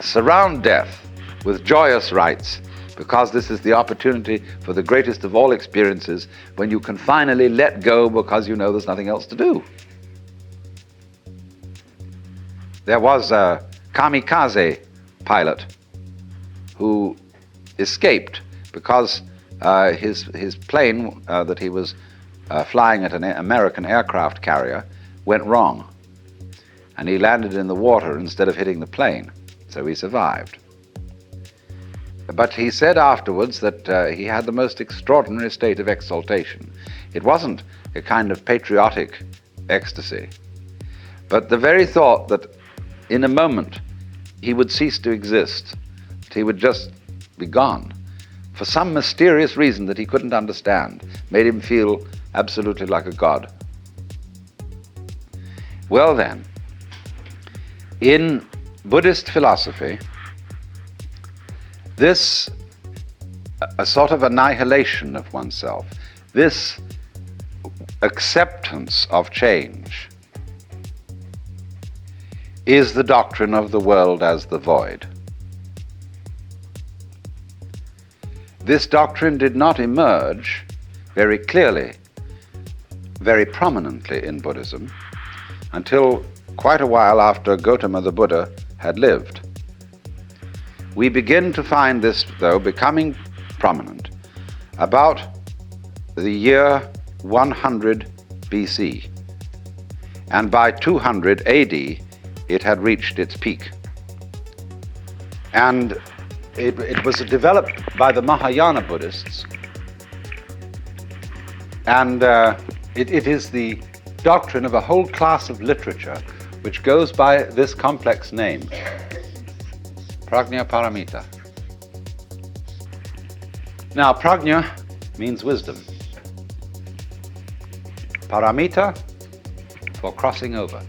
surround death with joyous rites, because this is the opportunity for the greatest of all experiences, when you can finally let go because you know there's nothing else to do. There was a kamikaze pilot who escaped because his plane that he was flying at an American aircraft carrier went wrong, and he landed in the water instead of hitting the plane, so he survived. But he said afterwards that he had the most extraordinary state of exaltation. It wasn't a kind of patriotic ecstasy, but the very thought that in a moment he would cease to exist, that he would just be gone, for some mysterious reason that he couldn't understand, made him feel absolutely like a god. Well then, in Buddhist philosophy, this a sort of annihilation of oneself, this acceptance of change, is the doctrine of the world as the void. This doctrine did not emerge very clearly, very prominently in Buddhism until quite a while after Gautama the Buddha had lived. We begin to find this, though, becoming prominent about the year 100 BC. And by 200 AD, it had reached its peak. And it was developed by the Mahayana Buddhists. And it is the doctrine of a whole class of literature which goes by this complex name, Prajna Paramita. Now, Prajna means wisdom. Paramita, for crossing over,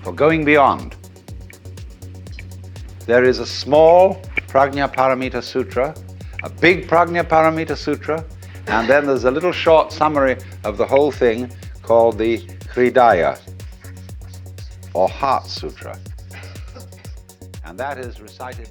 for going beyond. There is a small Prajna Paramita Sutra, a big Prajna Paramita Sutra, and then there's a little short summary of the whole thing called the Hridaya, or Heart Sutra. And that is recited.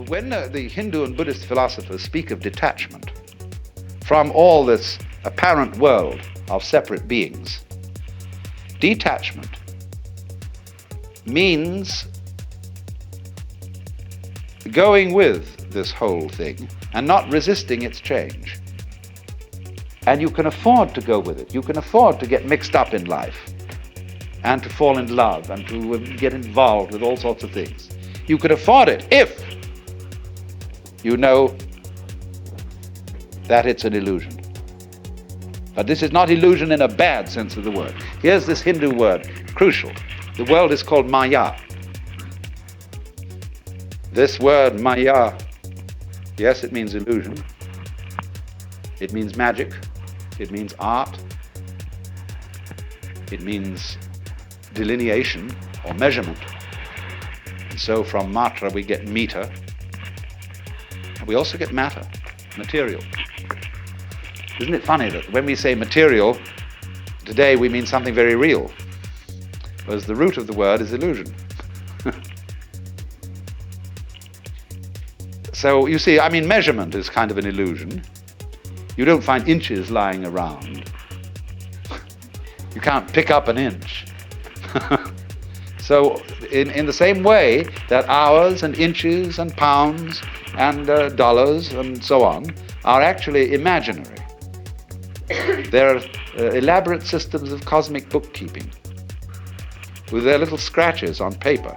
When the Hindu and Buddhist philosophers speak of detachment from all this apparent world of separate beings, detachment means going with this whole thing and not resisting its change. And you can afford to go with it. You can afford to get mixed up in life and to fall in love and to get involved with all sorts of things. You can afford it if you know that it's an illusion. But this is not illusion in a bad sense of the word. Here's this Hindu word, crucial. The world is called Maya. This word Maya, yes, it means illusion. It means magic. It means art. It means delineation or measurement. And so from matra we get meter. We also get matter, material. Isn't it funny that when we say material, today we mean something very real, whereas the root of the word is illusion. So you see, I mean, measurement is kind of an illusion. You don't find inches lying around. You can't pick up an inch. So in the same way that hours and inches and pounds and dollars and so on are actually imaginary. They're elaborate systems of cosmic bookkeeping with their little scratches on paper,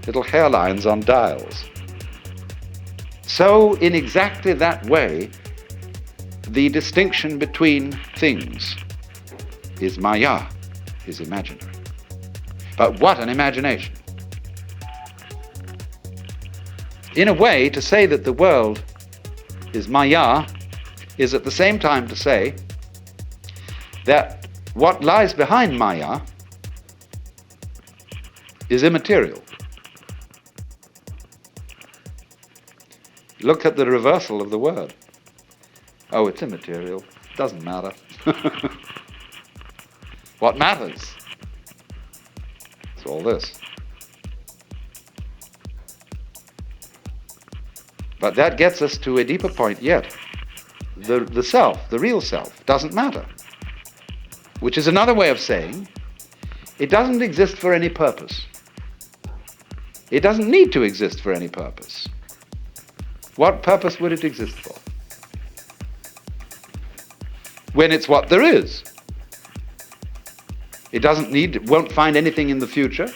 little hairlines on dials. So in exactly that way, the distinction between things is Maya, is imaginary. But what an imagination! In a way, to say that the world is Maya is at the same time to say that what lies behind Maya is immaterial. Look at the reversal of the word. Oh, it's immaterial. Doesn't matter. What matters? It's all this. But that gets us to a deeper point yet. The self, the real self, doesn't matter. Which is another way of saying it doesn't exist for any purpose. It doesn't need to exist for any purpose. What purpose would it exist for? When it's what there is. It won't find anything in the future.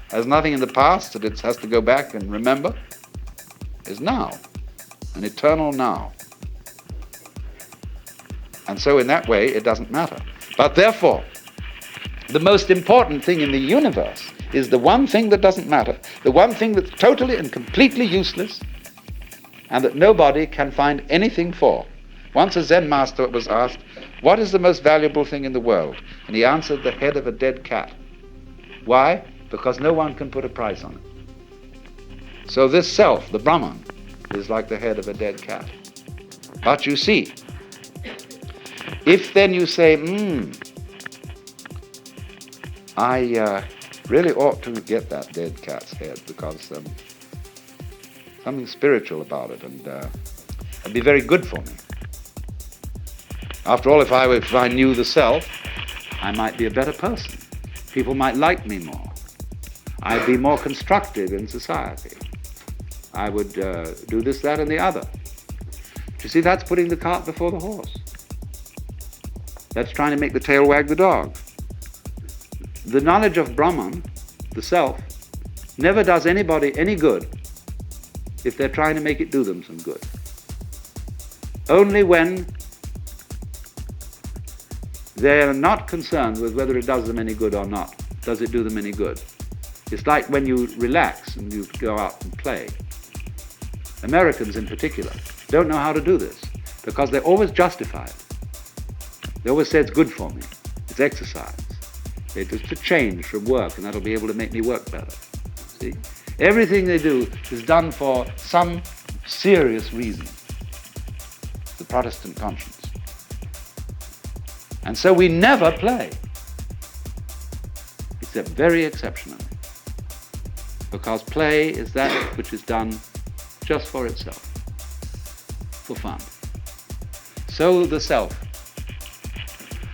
Has nothing in the past that it has to go back and remember. Is now. An eternal now. And so in that way, it doesn't matter. But therefore, the most important thing in the universe is the one thing that doesn't matter, the one thing that's totally and completely useless, and that nobody can find anything for. Once a Zen master was asked, what is the most valuable thing in the world? And he answered, the head of a dead cat. Why? Because no one can put a price on it. So this self, the Brahman, is like the head of a dead cat. But you see, if then you say, I really ought to get that dead cat's head because something spiritual about it, and it'd be very good for me. After all, if I knew the self, I might be a better person. People might like me more. I'd be more constructive in society. I would do this, that, and the other. Do you see, that's putting the cart before the horse. That's trying to make the tail wag the dog. The knowledge of Brahman, the self, never does anybody any good if they're trying to make it do them some good. Only when they are not concerned with whether it does them any good or not, does it do them any good. It's like when you relax and you go out and play. Americans in particular don't know how to do this because they always justify it. They always say it's good for me, it's exercise. It's just a change from work and that'll be able to make me work better. See? Everything they do is done for some serious reason. The Protestant conscience. And so we never play, except very exceptionally. Because play is that which is done just for itself, for fun. So the self,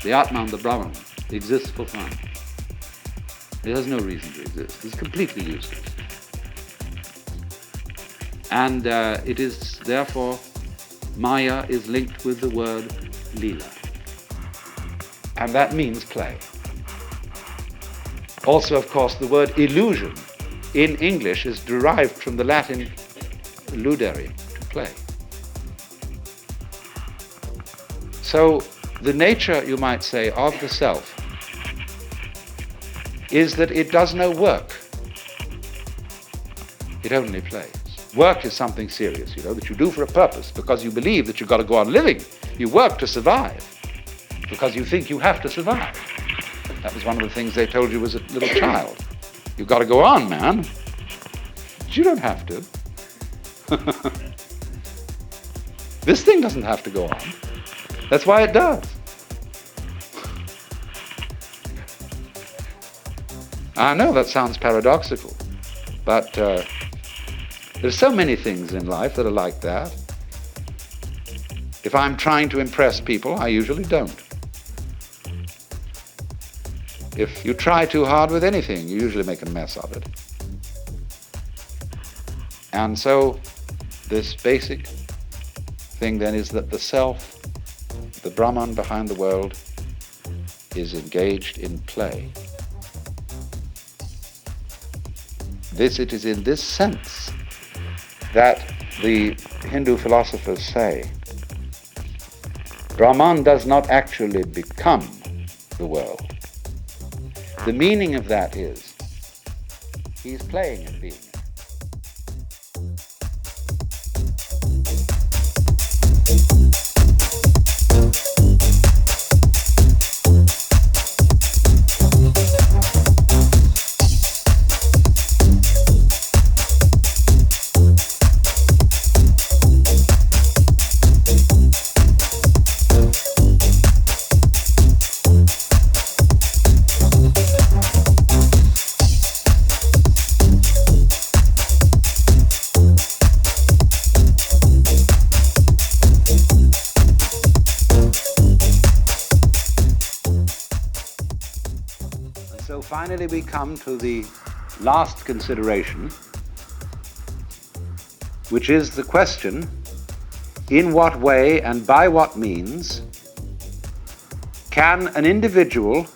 the Atman, the Brahman, exists for fun. It has no reason to exist. It's completely useless. And it is, therefore, Maya is linked with the word lila. And that means play. Also, of course, the word illusion in English is derived from the Latin ludere, to play. So the nature, you might say, of the self is that it does no work. It only plays. Work is something serious, that you do for a purpose because you believe that you've got to go on living. You work to survive because you think you have to survive. That was one of the things they told you as a little child. You've got to go on, man. But you don't have to. This thing doesn't have to go on. That's why it does. I know that sounds paradoxical, but there's so many things in life that are like that. If I'm trying to impress people, I usually don't. If you try too hard with anything, you usually make a mess of it. And so this basic thing then is that the self, the Brahman behind the world, is engaged in play. It is in this sense that the Hindu philosophers say Brahman does not actually become the world. The meaning of that is he's playing and being it. So finally we come to the last consideration, which is the question, in what way and by what means can an individual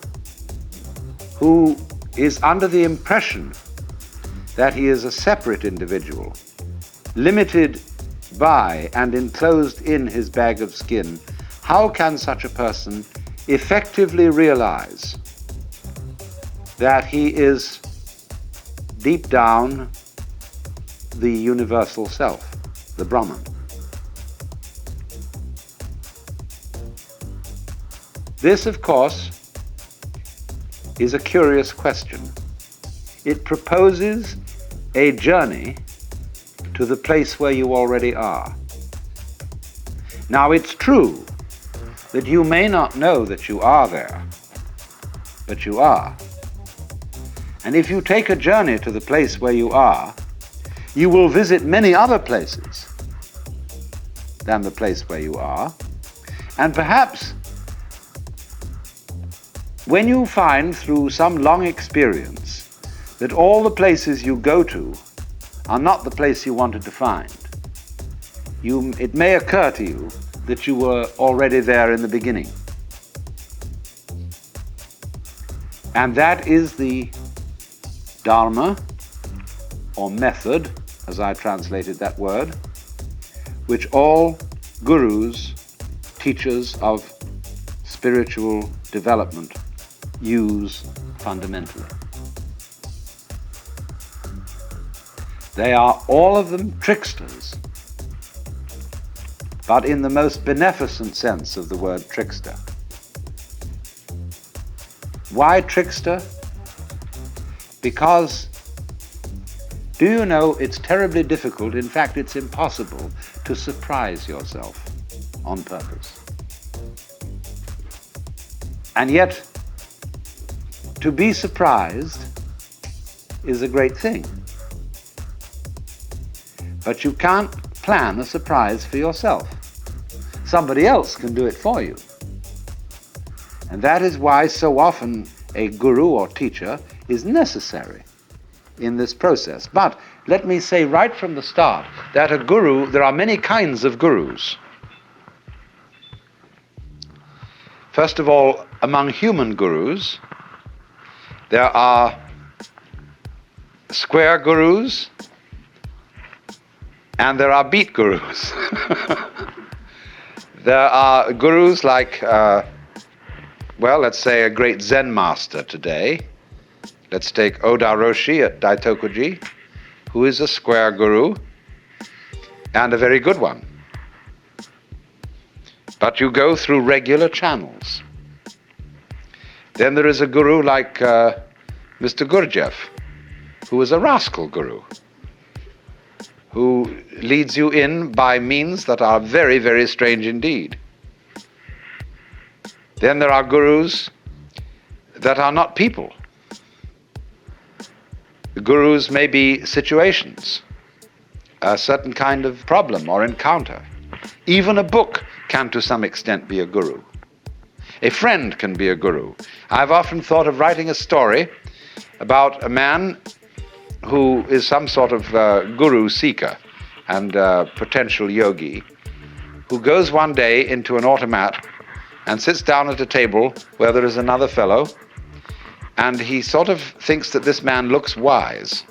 who is under the impression that he is a separate individual, limited by and enclosed in his bag of skin, how can such a person effectively realize that he is deep down the universal self, the Brahman? This, of course, is a curious question. It proposes a journey to the place where you already are. Now, it's true that you may not know that you are there, but you are. And if you take a journey to the place where you are, you will visit many other places than the place where you are. And perhaps when you find through some long experience that all the places you go to are not the place you wanted to find, it may occur to you that you were already there in the beginning. And that is the Dharma, or method, as I translated that word, which all gurus, teachers of spiritual development, use fundamentally. They are all of them tricksters, but in the most beneficent sense of the word trickster. Why trickster? Because, do you know, it's terribly difficult, in fact it's impossible, to surprise yourself on purpose. And yet, to be surprised is a great thing. But you can't plan a surprise for yourself. Somebody else can do it for you. And that is why so often a guru or teacher is necessary in this process. But let me say right from the start that a guru, there are many kinds of gurus. First of all, among human gurus, there are square gurus and there are beat gurus. There are gurus like, let's say a great Zen master today. Let's take Oda Roshi at Daitokuji, who is a square guru and a very good one. But you go through regular channels. Then there is a guru like Mr. Gurdjieff, who is a rascal guru, who leads you in by means that are very, very strange indeed. Then there are gurus that are not people. The gurus may be situations, a certain kind of problem or encounter. Even a book can to some extent be a guru. A friend can be a guru. I've often thought of writing a story about a man who is some sort of guru seeker and potential yogi, who goes one day into an automat and sits down at a table where there is another fellow, and he sort of thinks that this man looks wise,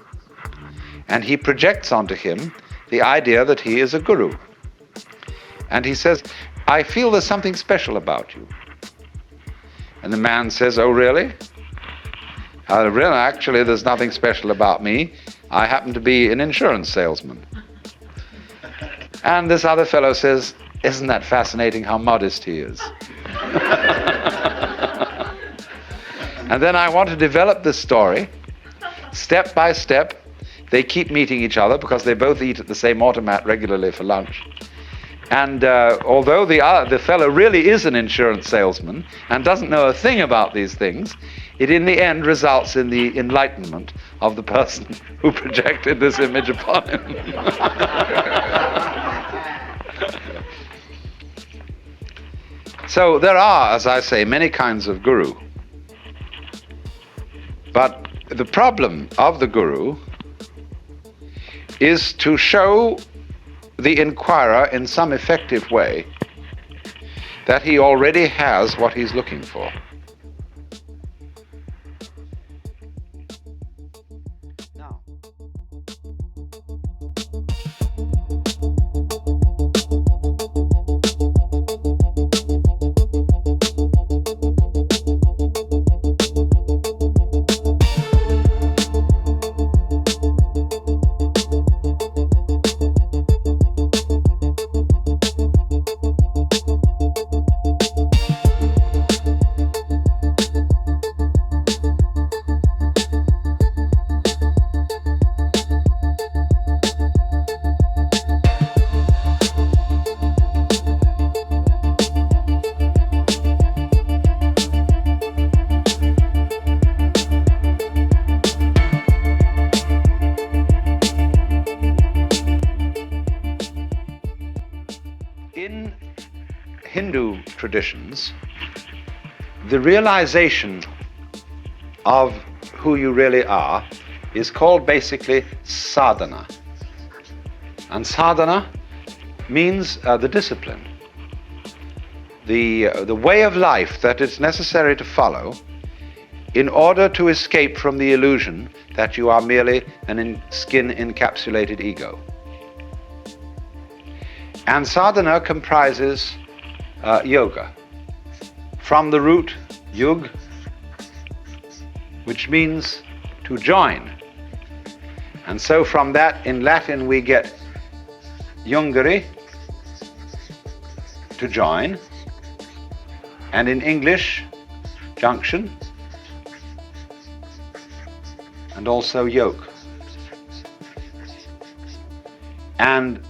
and he projects onto him the idea that he is a guru. And he says, "I feel there's something special about you." And the man says, "Oh, really? Really, actually, there's nothing special about me. I happen to be an insurance salesman." And this other fellow says, "Isn't that fascinating how modest he is?" And then I want to develop this story step by step. They keep meeting each other because they both eat at the same automat regularly for lunch. And although the fellow really is an insurance salesman and doesn't know a thing about these things, it in the end results in the enlightenment of the person who projected this image upon him. So there are, as I say, many kinds of guru. But the problem of the guru is to show the inquirer in some effective way that he already has what he's looking for. Now, in Hindu traditions, the realization of who you really are is called basically sadhana. And sadhana means the discipline, the way of life that is necessary to follow in order to escape from the illusion that you are merely an skin-encapsulated ego. And sadhana comprises yoga, from the root yug, which means to join. And so from that, in Latin, we get jungere, to join, and in English, junction, and also yoke. And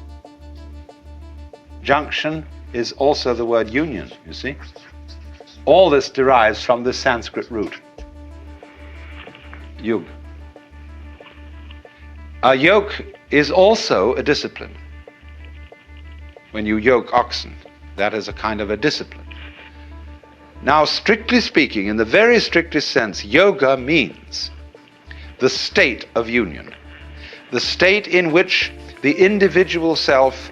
junction is also the word union, you see. All this derives from the Sanskrit root, yug. A yoke is also a discipline. When you yoke oxen, that is a kind of a discipline. Now, strictly speaking, in the very strictest sense, yoga means the state of union, the state in which the individual self,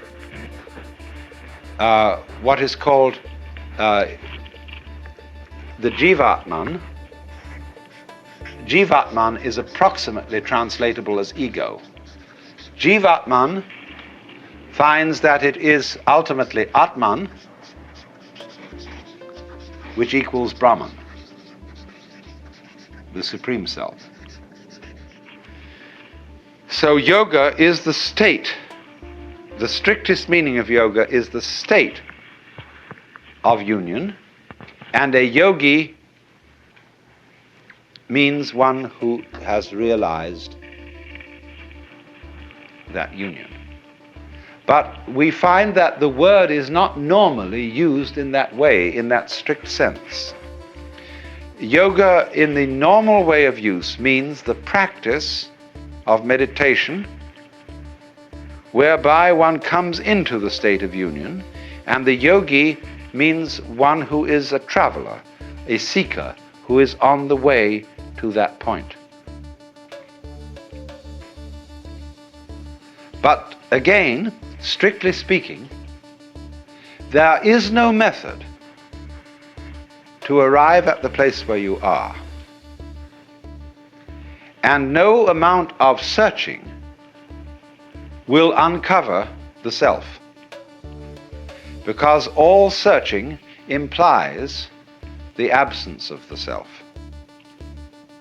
what is called the Jivatman. Jivatman is approximately translatable as ego. Jivatman finds that it is ultimately Atman, which equals Brahman, the Supreme Self. So yoga is the state. The strictest meaning of yoga is the state of union, and a yogi means one who has realized that union. But we find that the word is not normally used in that way, in that strict sense. Yoga, in the normal way of use, means the practice of meditation, whereby one comes into the state of union, and the yogi means one who is a traveler, a seeker, who is on the way to that point. But again, strictly speaking, there is no method to arrive at the place where you are, and no amount of searching will uncover the self, because all searching implies the absence of the self,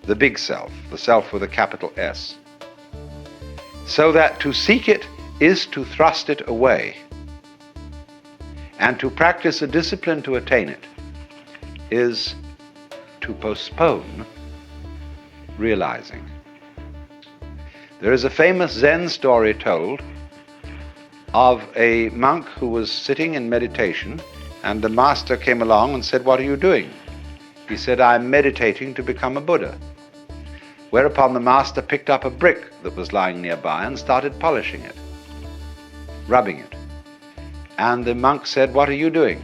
the big self, the self with a capital S. So that to seek it is to thrust it away, and to practice a discipline to attain it is to postpone realizing. There is a famous Zen story told of a monk who was sitting in meditation, and the master came along and said, "What are you doing?" He said, "I'm meditating to become a Buddha." Whereupon the master picked up a brick that was lying nearby and started polishing it, rubbing it. And the monk said, "What are you doing?"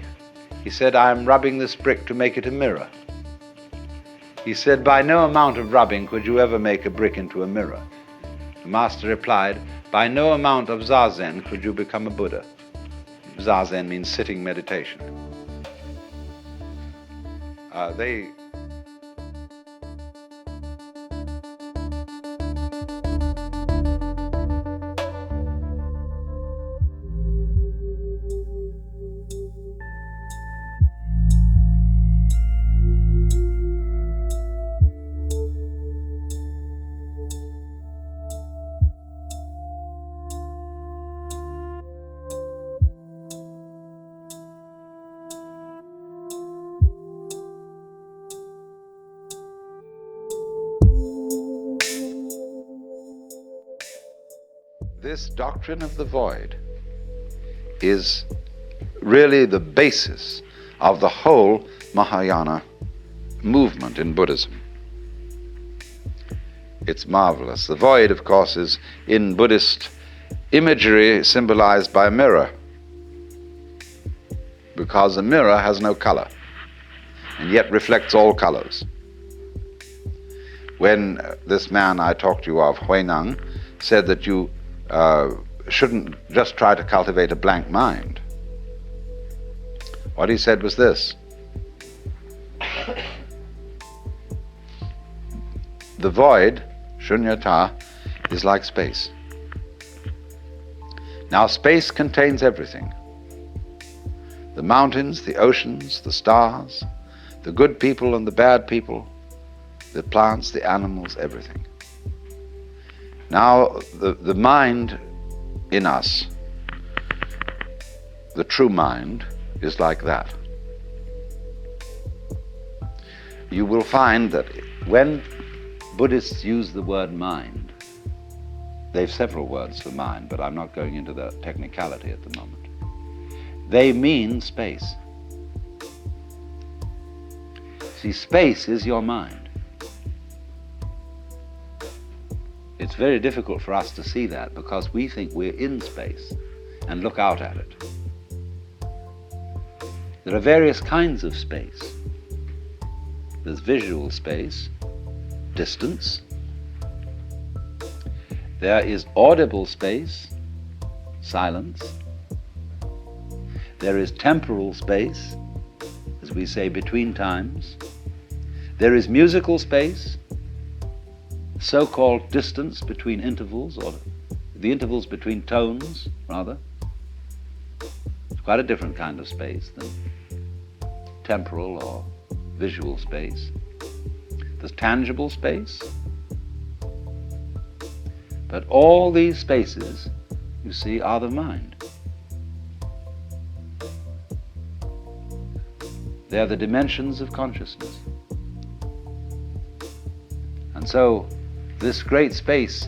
He said, "I'm rubbing this brick to make it a mirror." He said, "By no amount of rubbing could you ever make a brick into a mirror." The master replied, "By no amount of zazen could you become a Buddha." Zazen means sitting meditation. This doctrine of the void is really the basis of the whole Mahayana movement in Buddhism. It's marvelous. The void, of course, is in Buddhist imagery symbolized by a mirror, because a mirror has no color and yet reflects all colors. When this man I talked to you of, Huineng, said that you shouldn't just try to cultivate a blank mind, what he said was this: the void, shunyata, is like space. Now, space contains everything: the mountains, the oceans, the stars, the good people and the bad people, the plants, the animals, everything. Now, the mind in us, the true mind, is like that. You will find that when Buddhists use the word mind, they have several words for mind, but I'm not going into the technicality at the moment. They mean space. See, space is your mind. It's very difficult for us to see that because we think we're in space and look out at it. There are various kinds of space. There's visual space, distance. There is audible space, silence. There is temporal space, as we say, between times. There is musical space, so-called distance between intervals, or the intervals between tones, rather. It's quite a different kind of space than temporal or visual space. There's tangible space. But all these spaces, you see, are the mind. They're the dimensions of consciousness. And so, this great space,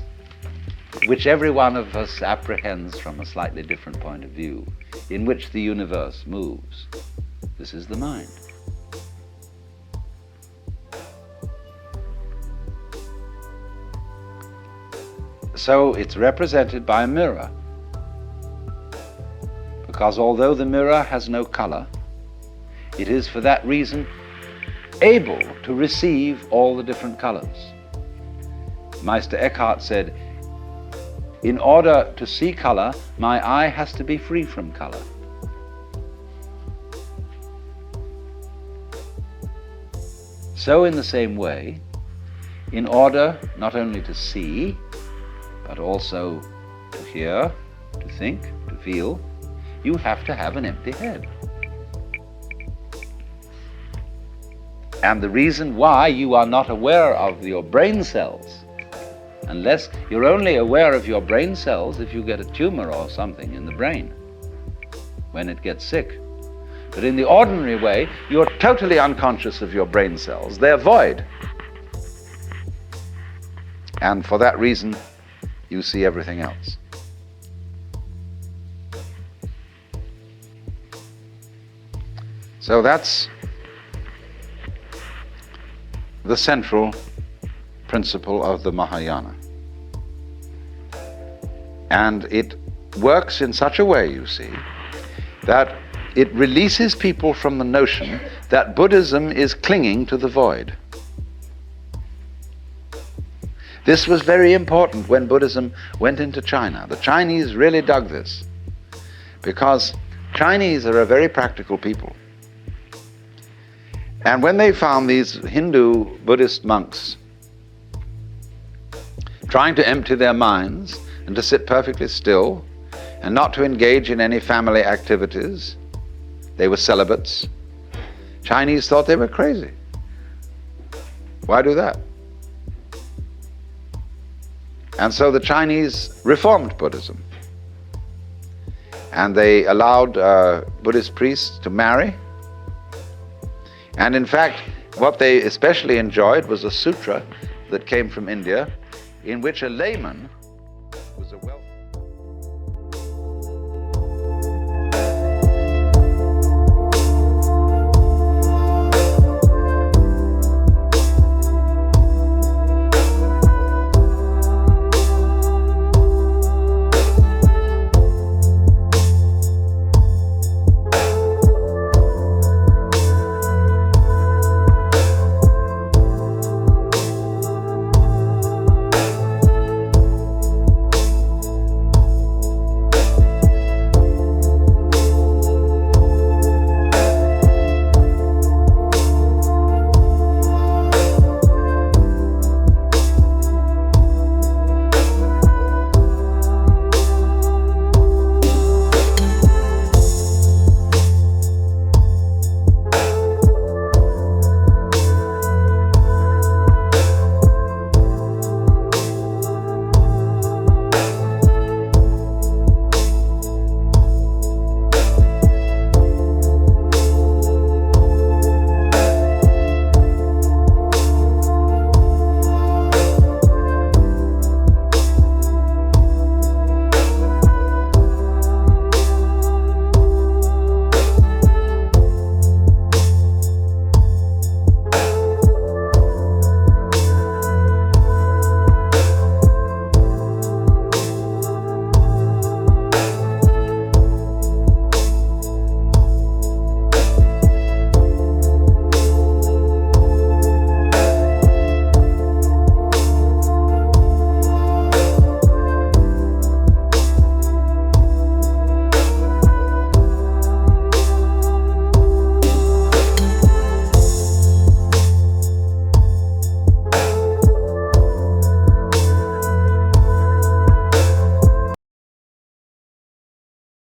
which every one of us apprehends from a slightly different point of view, in which the universe moves, this is the mind. So it's represented by a mirror, because although the mirror has no color, it is for that reason able to receive all the different colors. Meister Eckhart said, in order to see color, my eye has to be free from color. So in the same way, in order not only to see, but also to hear, to think, to feel, you have to have an empty head. And the reason why you are not aware of your brain cells, unless you're only aware of your brain cells if you get a tumor or something in the brain, when it gets sick. But in the ordinary way, you're totally unconscious of your brain cells. They're void. And for that reason, you see everything else. So that's the central principle of the Mahayana. And it works in such a way, you see, that it releases people from the notion that Buddhism is clinging to the void. This was very important when Buddhism went into China. The Chinese really dug this, because Chinese are a very practical people. And when they found these Hindu Buddhist monks trying to empty their minds and to sit perfectly still and not to engage in any family activities, they were celibates, Chinese thought they were crazy. Why do that? And so the Chinese reformed Buddhism. And they allowed Buddhist priests to marry. And in fact, what they especially enjoyed was a sutra that came from India, in which a layman was a